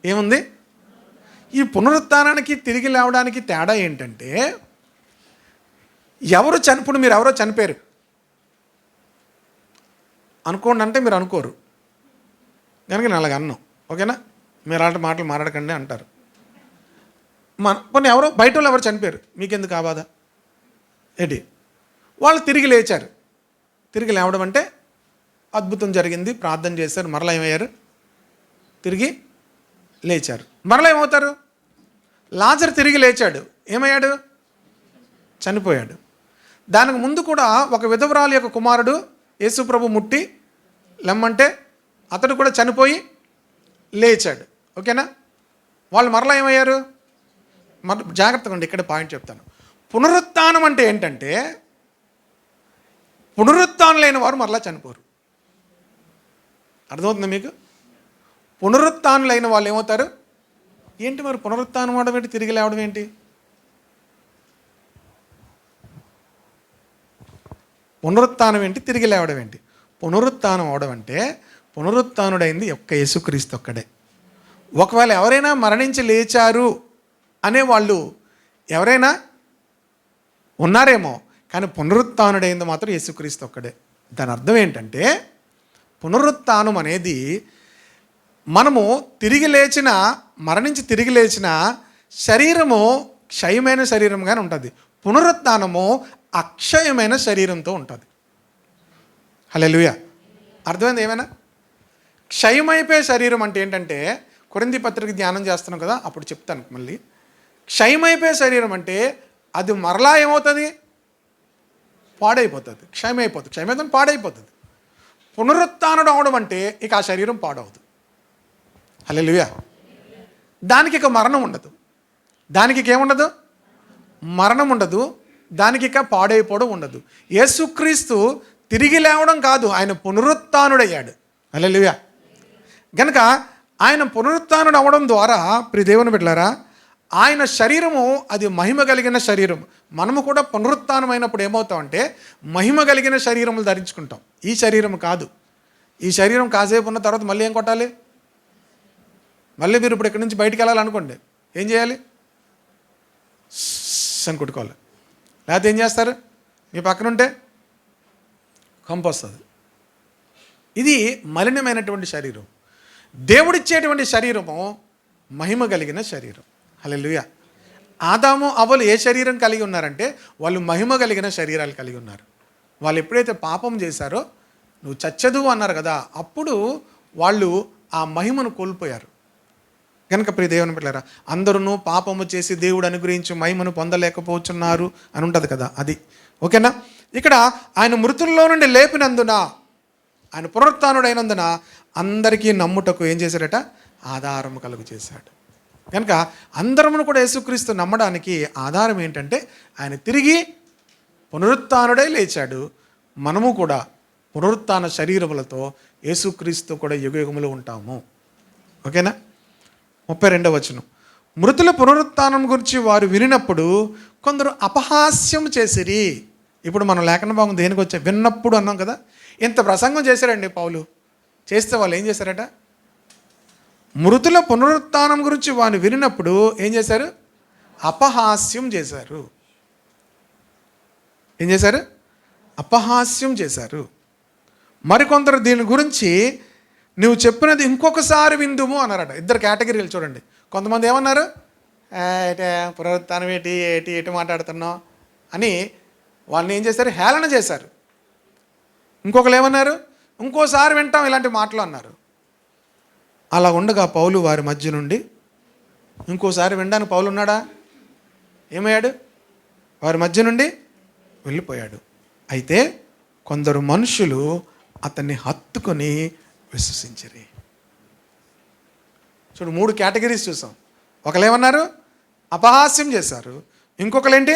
ఏముంది? ఈ పునరుత్థానానికి తిరిగి లేవడానికి తేడా ఏంటంటే, ఇప్పుడు మీరు ఎవరో చనిపోయారు అనుకోండి అంటే మీరు అనుకోరు కనుక నేను అలాగ అన్నాం. ఓకేనా? మీరు అలాంటి మాటలు మాట్లాడకండి అంటారు. పోనీ ఎవరో బయట వాళ్ళు ఎవరు చనిపోయారు, మీకెందుకు ఆ బాధ ఏంటి? వాళ్ళు తిరిగి లేచారు. తిరిగి లేవడం అంటే అద్భుతం జరిగింది, ప్రార్థన చేశారు, మరలా ఏమయ్యారు? తిరిగి లేచారు. మరలా ఏమవుతారు? లాజరు తిరిగి లేచాడు, ఏమయ్యాడు? చనిపోయాడు. దానికి ముందు కూడా ఒక విధవరాలి యొక్క కుమారుడు యేసుప్రభు ముట్టి లెమ్మంటే అతడు కూడా చనిపోయి లేచాడు. ఓకేనా? వాళ్ళు మరలా ఏమయ్యారు? జాగ్రత్తగా ఉండి, ఇక్కడ పాయింట్ చెప్తాను. పునరుత్థానం అంటే ఏంటంటే, పునరుత్థానం లేని వారు మరలా చనిపోరు. అర్థమవుతుందా మీకు? పునరుత్థానులైన వాళ్ళు ఏమవుతారు? ఏంటి మరి పునరుత్థానం అవడం ఏంటి, తిరిగి లేవడం ఏంటి? పునరుత్థానం ఏంటి, తిరిగి లేవడం ఏంటి? పునరుత్థానం అవడం అంటే పునరుత్థానుడైంది ఒక్క యేసుక్రీస్తు ఒక్కడే. ఒకవేళ ఎవరైనా మరణించి లేచారు అనేవాళ్ళు ఎవరైనా ఉన్నారేమో, కానీ పునరుత్థానుడైంది మాత్రం యేసుక్రీస్తు ఒక్కడే. దాని అర్థం ఏంటంటే, పునరుత్థానం అనేది మనము తిరిగి లేచిన, మరణించి తిరిగి లేచిన శరీరము క్షయమైన శరీరంగానే ఉంటుంది. పునరుత్థానము అక్షయమైన శరీరంతో ఉంటుంది. హల్లెలూయా. అర్థమైంది? ఏమైనా క్షయమైపోయే శరీరం అంటే ఏంటంటే, కొరింథీ పత్రిక ధ్యానం చేస్తున్నాం కదా, అప్పుడు చెప్తాను మళ్ళీ. క్షయమైపోయే శరీరం అంటే అది మరలా ఏమవుతుంది? పాడైపోతుంది, క్షయమైపోతుంది. క్షయమైపోతుంది, పాడైపోతుంది. పునరుత్థానుడు అవడం అంటే ఇక ఆ శరీరం పాడవదు. హల్లెలూయా. దానికి ఇక మరణం ఉండదు. దానికి ఏముండదు? మరణం ఉండదు. దానికి ఇక పాడైపోవడం ఉండదు. యేసుక్రీస్తు తిరిగి లేవడం కాదు, ఆయన పునరుత్థానుడయ్యాడు. హల్లెలూయా. గనుక ఆయన పునరుత్థానుడు అవ్వడం ద్వారా, ప్రియ దేవుని బిడ్డలారా, ఆయన శరీరము అది మహిమ కలిగిన శరీరం. మనము కూడా పునరుత్థానమైనప్పుడు ఏమవుతామంటే మహిమ కలిగిన శరీరములు ధరించుకుంటాం. ఈ శరీరం కాదు. ఈ శరీరం కాసేపు ఉన్న తర్వాత మళ్ళీ ఏం కొట్టాలి? మళ్ళీ మీరు ఇప్పుడు ఇక్కడి నుంచి బయటికి వెళ్ళాలనుకోండి, ఏం చేయాలి? అని కొట్టుకోవాలి. లేకపోతే ఏం చేస్తారు? మీ పక్కన ఉంటే కంపు వస్తుంది. ఇది మలినమైనటువంటి శరీరం. దేవుడిచ్చేటువంటి శరీరము మహిమ కలిగిన శరీరం. హల్లెలూయా. ఆదాము అవ్వలు ఏ శరీరం కలిగి ఉన్నారంటే వాళ్ళు మహిమ కలిగిన శరీరాలు కలిగి ఉన్నారు. వాళ్ళు ఎప్పుడైతే పాపం చేశారో, నువ్వు చచ్చదు అన్నారు కదా, అప్పుడు వాళ్ళు ఆ మహిమను కోల్పోయారు. కనుక ప్రియ దేవుని బిడ్డలారా, అందరూ పాపము చేసి దేవుడు అనుగ్రహించి మహిమను పొందలేకపోతున్నారు అని ఉంటుంది కదా, అది. ఓకేనా? ఇక్కడ ఆయన మృతుల్లో నుండి లేపినందున, ఆయన పునరుత్థానుడైనందున అందరికీ నమ్ముటకు ఏం చేశాడట? ఆధారం కలుగు చేశాడు. కనుక అందరమును కూడా యేసుక్రీస్తు నమ్మడానికి ఆధారం ఏంటంటే ఆయన తిరిగి పునరుత్థానుడై లేచాడు. మనము కూడా పునరుత్థాన శరీరములతో యేసుక్రీస్తు కూడా యుగయుగములు ఉంటాము. ఓకేనా? 32వ వచనం. మృతుల పునరుత్థానం గురించి వారు వినినప్పుడు కొందరు అపహాస్యం చేసిరి. ఇప్పుడు మనం లేఖన భాగం దేనికి వచ్చా? విన్నప్పుడు అన్నాం కదా. ఇంత ప్రసంగం చేశారండి పౌలు. చేస్తే వాళ్ళు ఏం చేశారట? మృతుల పునరుత్థానం గురించి వారు వినినప్పుడు ఏం చేశారు? అపహాస్యం చేశారు. ఏం చేశారు? అపహాస్యం చేశారు. మరికొందరు దీని గురించి నువ్వు చెప్పినది ఇంకొకసారి విందుము అన్నారట. ఇద్దరు కేటగిరీలు చూడండి. కొంతమంది ఏమన్నారు? పునరుత్థానం ఏటి మాట్లాడుతున్నావు అని వాళ్ళని ఏం చేశారు? హేళన చేశారు. ఇంకొకరు ఏమన్నారు? ఇంకోసారి వింటాం ఇలాంటి మాటలు అన్నారు. అలా ఉండగా పౌలు వారి మధ్య నుండి, ఇంకోసారి వినడానికి పౌలు ఉన్నాడా? ఏమయ్యాడు? వారి మధ్య నుండి వెళ్ళిపోయాడు. అయితే కొందరు మనుషులు అతన్ని హత్తుకొని విశ్వసించరు. చూడు, 3 కేటగిరీస్ చూసాం. ఒకరు ఏమన్నారు? అపహాస్యం చేశారు. ఇంకొకరేంటి?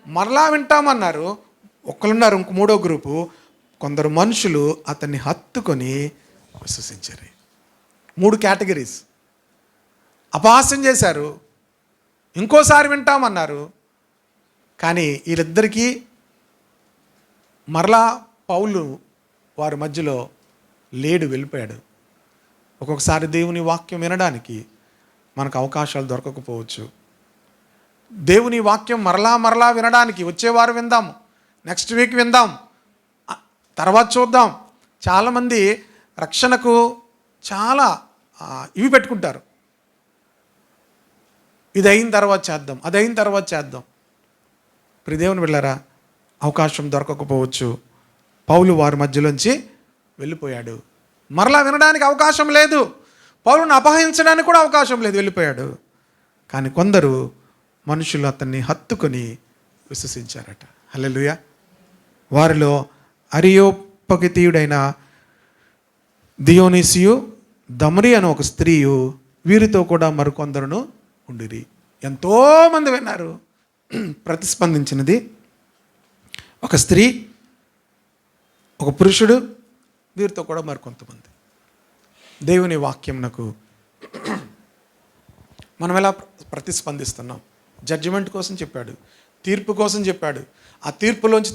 మరలా వింటామన్నారు. ఒకరున్నారు, ఇంకో 3వ గ్రూపు, కొందరు మనుషులు అతన్ని హత్తుకొని విశ్వసించరు. 3 కేటగిరీస్. అపహాస్యం చేశారు, ఇంకోసారి వింటామన్నారు. కానీ వీళ్ళిద్దరికీ మరలా పౌలు వారి మధ్యలో లేడు, వెళ్ళిపోయాడు. ఒక్కొక్కసారి దేవుని వాక్యం వినడానికి మనకు అవకాశాలు దొరకకపోవచ్చు. దేవుని వాక్యం మరలా వినడానికి వచ్చేవారు విందాం, నెక్స్ట్ వీక్ విందాం, తర్వాత చూద్దాం. చాలామంది రక్షణకు చాలా ఇవి పెట్టుకుంటారు. ఇది అయిన తర్వాత చేద్దాం, అది అయిన తర్వాత చేద్దాం. ప్రియ దేవుని బిడ్డలారా, అవకాశం దొరకకపోవచ్చు. పౌలు వారి మధ్యలోంచి వెళ్ళిపోయాడు. మరలా వినడానికి అవకాశం లేదు. పౌలుని అపహరించడానికి కూడా అవకాశం లేదు, వెళ్ళిపోయాడు. కానీ కొందరు మనుషులు అతన్ని హత్తుకొని విశ్వసించారట. హల్లెలూయా. వారిలో అరియోపగితీయుడైన దియోనీసియు, దమరి అనే ఒక స్త్రీయు, వీరితో కూడా మరికొందరును ఉండిరి. ఎంతోమంది విన్నారు. ప్రతిస్పందించినది ఒక స్త్రీ, ఒక పురుషుడు, వీరితో కూడా మరికొంతమంది. దేవుని వాక్యంనకు మనం ఎలా ప్రతిస్పందిస్తున్నాం? జడ్జిమెంట్ కోసం చెప్పాడు, తీర్పు కోసం చెప్పాడు. ఆ తీర్పులోంచి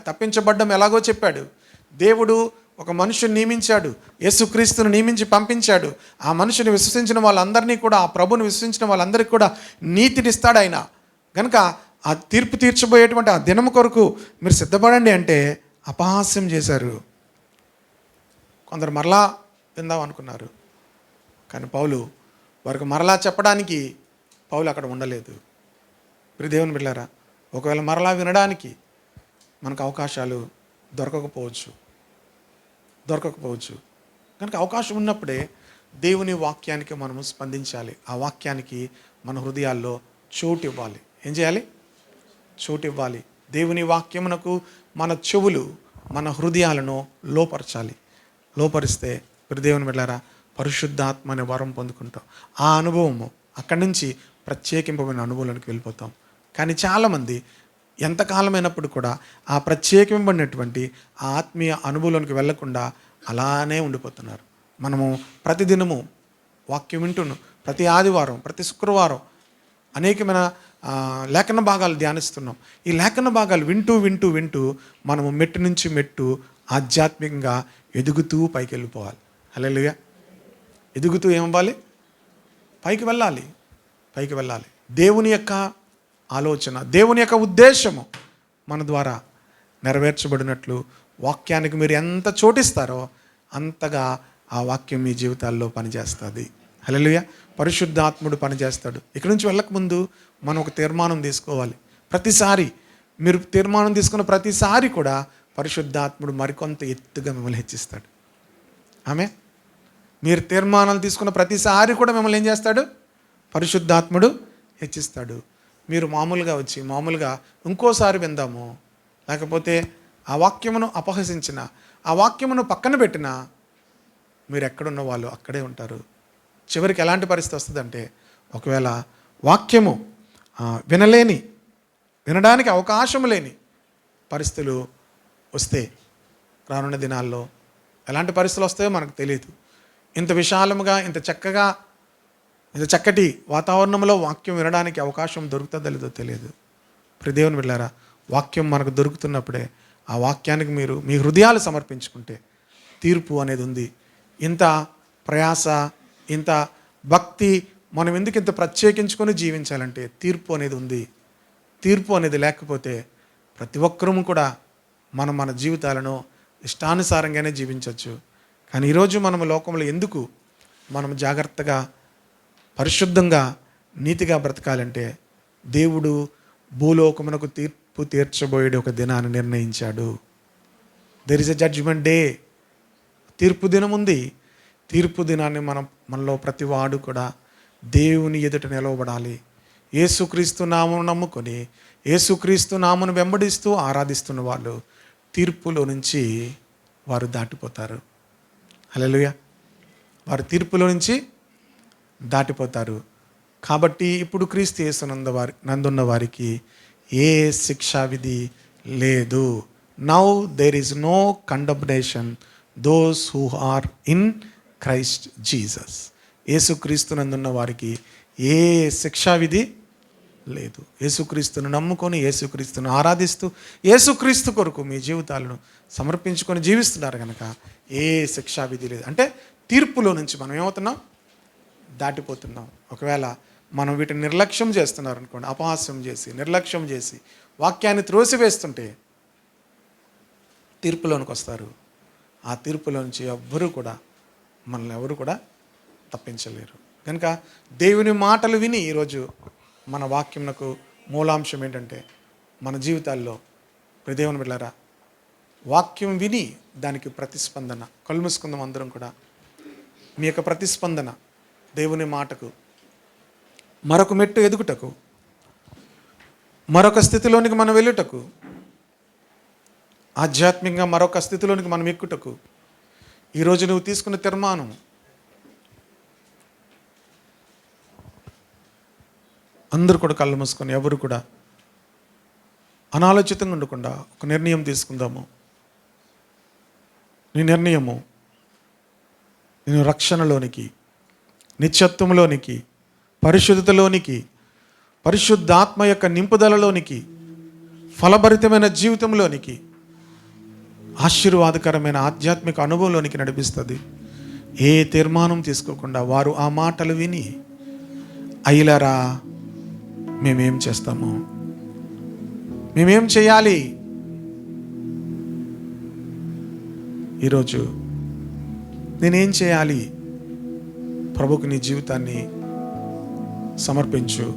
తప్పించబడ్డం ఎలాగో చెప్పాడు. దేవుడు ఒక మనుషుని నియమించాడు, యేసుక్రీస్తును నియమించి పంపించాడు. ఆ మనుషుని విశ్వసించిన వాళ్ళందరినీ కూడా, ఆ ప్రభుని విశ్వసించిన వాళ్ళందరికీ కూడా నీతినిస్తాడు ఆయన. కనుక ఆ తీర్పు తీర్చబోయేటువంటి ఆ దినము కొరకు మీరు సిద్ధపడండి అంటే అపహాస్యం చేశారు. కొందరు మరలా విందాం అనుకున్నారు. కానీ పౌలు వారికి మరలా చెప్పడానికి పౌలు అక్కడ ఉండలేదు. దేవుని బిడ్డలారా, ఒకవేళ మరలా వినడానికి మనకు అవకాశాలు దొరకకపోవచ్చు. కనుక అవకాశం ఉన్నప్పుడే దేవుని వాక్యానికి మనము స్పందించాలి. ఆ వాక్యానికి మన హృదయాల్లో చోటు ఇవ్వాలి. ఏం చేయాలి? చోటు ఇవ్వాలి. దేవుని వాక్యమునకు మన చెవులు, మన హృదయాలను లోపరచాలి. లోపరిస్తే దేవుని బిడ్డలారా, పరిశుద్ధాత్మ అనే వరం పొందుకుంటాం. ఆ అనుభవము అక్కడి నుంచి ప్రత్యేకింపబడిన అనుభవంలోకి వెళ్ళిపోతాం. కానీ చాలామంది ఎంతకాలమైనప్పుడు కూడా ఆ ప్రత్యేకింపబడినటువంటి ఆ ఆత్మీయ అనుభవంలోకి వెళ్లకుండా అలానే ఉండిపోతున్నారు. మనము ప్రతిదినము వాక్యం వింటున్నాం. ప్రతి ఆదివారం, ప్రతి శుక్రవారం అనేకమైన లేఖన భాగాలు ధ్యానిస్తున్నాం. ఈ లేఖన భాగాలు వింటూ వింటూ వింటూ మనము మెట్టు నుంచి మెట్టు ఆధ్యాత్మికంగా ఎదుగుతూ పైకి వెళ్ళిపోవాలి. హల్లెలూయా. ఎదుగుతూ ఏమవ్వాలి? పైకి వెళ్ళాలి. దేవుని యొక్క ఆలోచన, దేవుని యొక్క ఉద్దేశము మన ద్వారా నెరవేర్చబడినట్లు వాక్యానికి మీరు ఎంత చోటిస్తారో అంతగా ఆ వాక్యం మీ జీవితాల్లో పనిచేస్తుంది. హల్లెలూయా. పరిశుద్ధాత్ముడు పనిచేస్తాడు. ఇక్కడి నుంచి వెళ్ళకముందు మనం ఒక తీర్మానం తీసుకోవాలి. ప్రతిసారి మీరు తీర్మానం తీసుకున్న ప్రతిసారి కూడా పరిశుద్ధాత్ముడు మరికొంత ఎత్తుగా మిమ్మల్ని హెచ్చిస్తాడు. ఆమె మీరు తీర్మానాలు తీసుకున్న ప్రతిసారి కూడా మిమ్మల్ని ఏం చేస్తాడు? పరిశుద్ధాత్ముడు హెచ్చిస్తాడు. మీరు మామూలుగా ఇంకోసారి విందాము, లేకపోతే ఆ వాక్యమును అపహసించిన, ఆ వాక్యమును పక్కన పెట్టిన, మీరు ఎక్కడున్న వాళ్ళు అక్కడే ఉంటారు. చివరికి ఎలాంటి పరిస్థితి వస్తుందంటే, ఒకవేళ వాక్యము వినడానికి అవకాశం లేని పరిస్థితులు వస్తే, రానున్న దినాల్లో ఎలాంటి పరిస్థితులు వస్తాయో మనకు తెలియదు. ఇంత విశాలముగా, ఇంత చక్కటి వాతావరణంలో వాక్యం వినడానికి అవకాశం దొరుకుతుందో లేదో తెలియదు. దేవుని బిడ్డలారా, వాక్యం మనకు దొరుకుతున్నప్పుడే ఆ వాక్యానికి మీరు మీ హృదయాలు సమర్పించుకుంటే తీర్పు అనేది ఉంది. ఇంత ప్రయాస, ఇంత భక్తి మనం ఎందుకు ఇంత ప్రత్యేకించుకొని జీవించాలంటే తీర్పు అనేది ఉంది. తీర్పు అనేది లేకపోతే ప్రతి ఒక్కరూ కూడా మన జీవితాలను ఇష్టానుసారంగానే జీవించవచ్చు. కానీ ఈరోజు మనము లోకంలో ఎందుకు మనం జాగ్రత్తగా, పరిశుద్ధంగా, నీతిగా బ్రతకాలంటే దేవుడు భూలోకమునకు తీర్పు తీర్చబోయేది ఒక దినాన్ని నిర్ణయించాడు. There is a judgement day. తీర్పు దినం ఉంది. తీర్పు దినాన్ని మనలో ప్రతివాడు కూడా దేవుని ఎదుట నిలవబడాలి. యేసుక్రీస్తు నామమును నమ్ముకొని, యేసుక్రీస్తు నామమును వెంబడిస్తూ ఆరాధిస్తున్న వాళ్ళు తీర్పులో నుంచి వారు దాటిపోతారు. హల్లెలూయా. వారు తీర్పులో నుంచి దాటిపోతారు. కాబట్టి ఇప్పుడు క్రీస్తు యేసు నందున్న వారికి ఏ శిక్షా విధి లేదు. Now there is no condemnation those who are in Christ Jesus. యేసుక్రీస్తు నందున్న వారికి ఏ శిక్షా విధి లేదు. యేసుక్రీస్తును నమ్ముకొని, యేసుక్రీస్తును ఆరాధిస్తూ, యేసుక్రీస్తు కొరకు మీ జీవితాలను సమర్పించుకొని జీవిస్తున్నారు కనుక ఏ శిక్షా విధి లేదు. అంటే తీర్పులో నుంచి మనం ఏమవుతున్నాం? దాటిపోతున్నాం. ఒకవేళ మనం వీటిని నిర్లక్ష్యం చేస్తున్నారు అనుకోండి, అపహాస్యం చేసి, నిర్లక్ష్యం చేసి, వాక్యాన్ని త్రోసివేస్తుంటే తీర్పులోనికి వస్తారు. ఆ తీర్పులో నుంచి మనల్ని ఎవరు కూడా తప్పించలేరు. కనుక దేవుని మాటలు విని ఈరోజు మన వాక్యంకు మూలాంశం ఏంటంటే మన జీవితాల్లో ప్రియ దేవుని బిడ్డలారా, వాక్యం విని దానికి ప్రతిస్పందన. కళ్ళు మూసుకుందాం అందరం కూడా. మీ యొక్క ప్రతిస్పందన దేవుని మాటకు, మరొక మెట్టు ఎదుగుటకు, మరొక స్థితిలోనికి మనం వెళ్ళుటకు, ఆధ్యాత్మికంగా మరొక స్థితిలోనికి మనం ఎక్కుటకు ఈరోజు నువ్వు తీసుకున్న తీర్మానం అందరూ కూడా కళ్ళు మూసుకొని ఎవరు కూడా అనాలోచితంగా ఉండకుండా ఒక నిర్ణయం తీసుకుందాము. నీ నిర్ణయము నేను రక్షణలోనికి, నిత్యత్వంలోనికి, పరిశుద్ధతలోనికి, పరిశుద్ధాత్మ యొక్క నింపుదలలోనికి, ఫలభరితమైన జీవితంలోనికి, ఆశీర్వాదకరమైన ఆధ్యాత్మిక అనుభవంలోనికి నడిపిస్తుంది. ఏ తీర్మానం తీసుకోకుండా వారు ఆ మాటలు విని, అయ్యలారా మేమేం చేస్తాము, మేమేం చేయాలి, ఈరోజు నేనేం చేయాలి, ప్రభుకు నీ జీవితాన్ని సమర్పించు.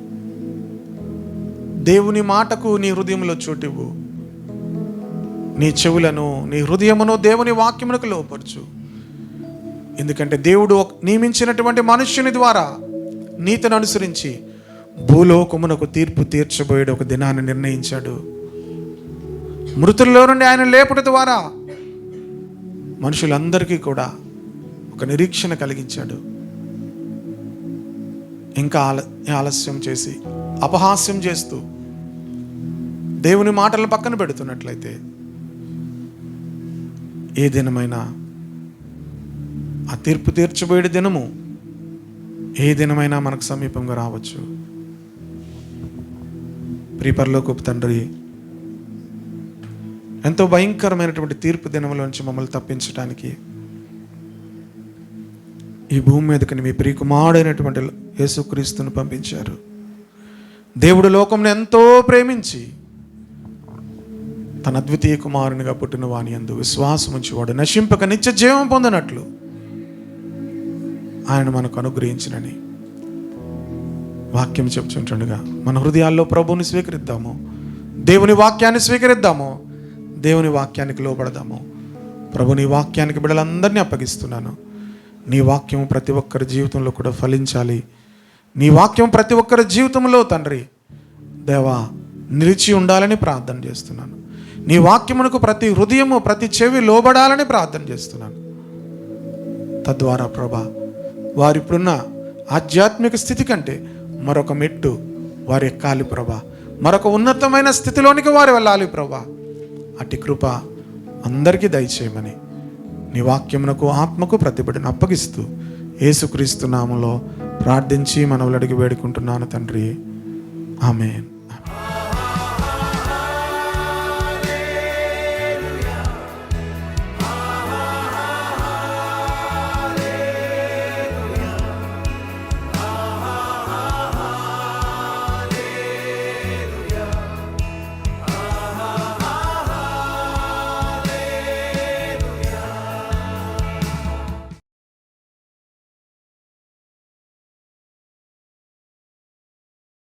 దేవుని మాటకు నీ హృదయంలో చోటివ్వు. నీ చెవులను, నీ హృదయమును దేవుని వాక్యమునకు లోపరచు. ఎందుకంటే దేవుడు నియమించినటువంటి మనుష్యుని ద్వారా నీతిని అనుసరించి భూలోకమునకు తీర్పు తీర్చబోయే ఒక దినాన్ని నిర్ణయించాడు. మృతుల్లో నుండి ఆయన లేపుట ద్వారా మనుషులందరికీ కూడా ఒక నిరీక్షణ కలిగించాడు. ఇంకా ఆలస్యం చేసి అపహాస్యం చేస్తూ దేవుని మాటలను పక్కన పెడుతున్నట్లయితే ఏ దినమైనా ఆ తీర్పు తీర్చబోయే దినము ఏ దినమైనా మనకు సమీపంగా రావచ్చు. ప్రియపరలోకపు తండ్రి, ఎంతో భయంకరమైనటువంటి తీర్పు దినముల నుంచి మమ్మల్ని తప్పించడానికి ఈ భూమి మీదకి మీ ప్రియకుమారుడైనటువంటి యేసుక్రీస్తును పంపించారు. దేవుడు లోకంను ఎంతో ప్రేమించి తన అద్వితీయ కుమారునిగా పుట్టిన వాని యందు విశ్వాసం ఉంచేవాడు నశింపక నిత్య జీవం పొందినట్లు ఆయన మనకు అనుగ్రహించినని వాక్యం చెప్తుంటుండగా మన హృదయాల్లో ప్రభువుని స్వీకరిద్దాము. దేవుని వాక్యాన్ని స్వీకరిద్దాము. దేవుని వాక్యానికి లోబడదాము. ప్రభు నీ వాక్యానికి బిడ్డలందరినీ అప్పగిస్తున్నాను. నీ వాక్యం ప్రతి ఒక్కరి జీవితంలో కూడా ఫలించాలి. నీ వాక్యం ప్రతి ఒక్కరి జీవితంలో తండ్రి దేవా నిలిచి ఉండాలని ప్రార్థన చేస్తున్నాను. నీ వాక్యమునకు ప్రతి హృదయము, ప్రతి చెవి లోబడాలని ప్రార్థన చేస్తున్నాను. తద్వారా ప్రభా వారు ఇప్పుడున్న ఆధ్యాత్మిక స్థితి కంటే మరొక మెట్టు వారు ఎక్కాలి ప్రభా. మరొక ఉన్నతమైన స్థితిలోనికి వారు వెళ్ళాలి ప్రభా. అట్టి కృప అందరికీ దయచేయమని నీ వాక్యమునకు, ఆత్మకు ప్రతిబిడను అప్పగిస్తూ యేసుక్రీస్తు నామములో ప్రార్థించి మనవులు అడిగి వేడుకుంటున్నాను తండ్రి. ఆమేన్.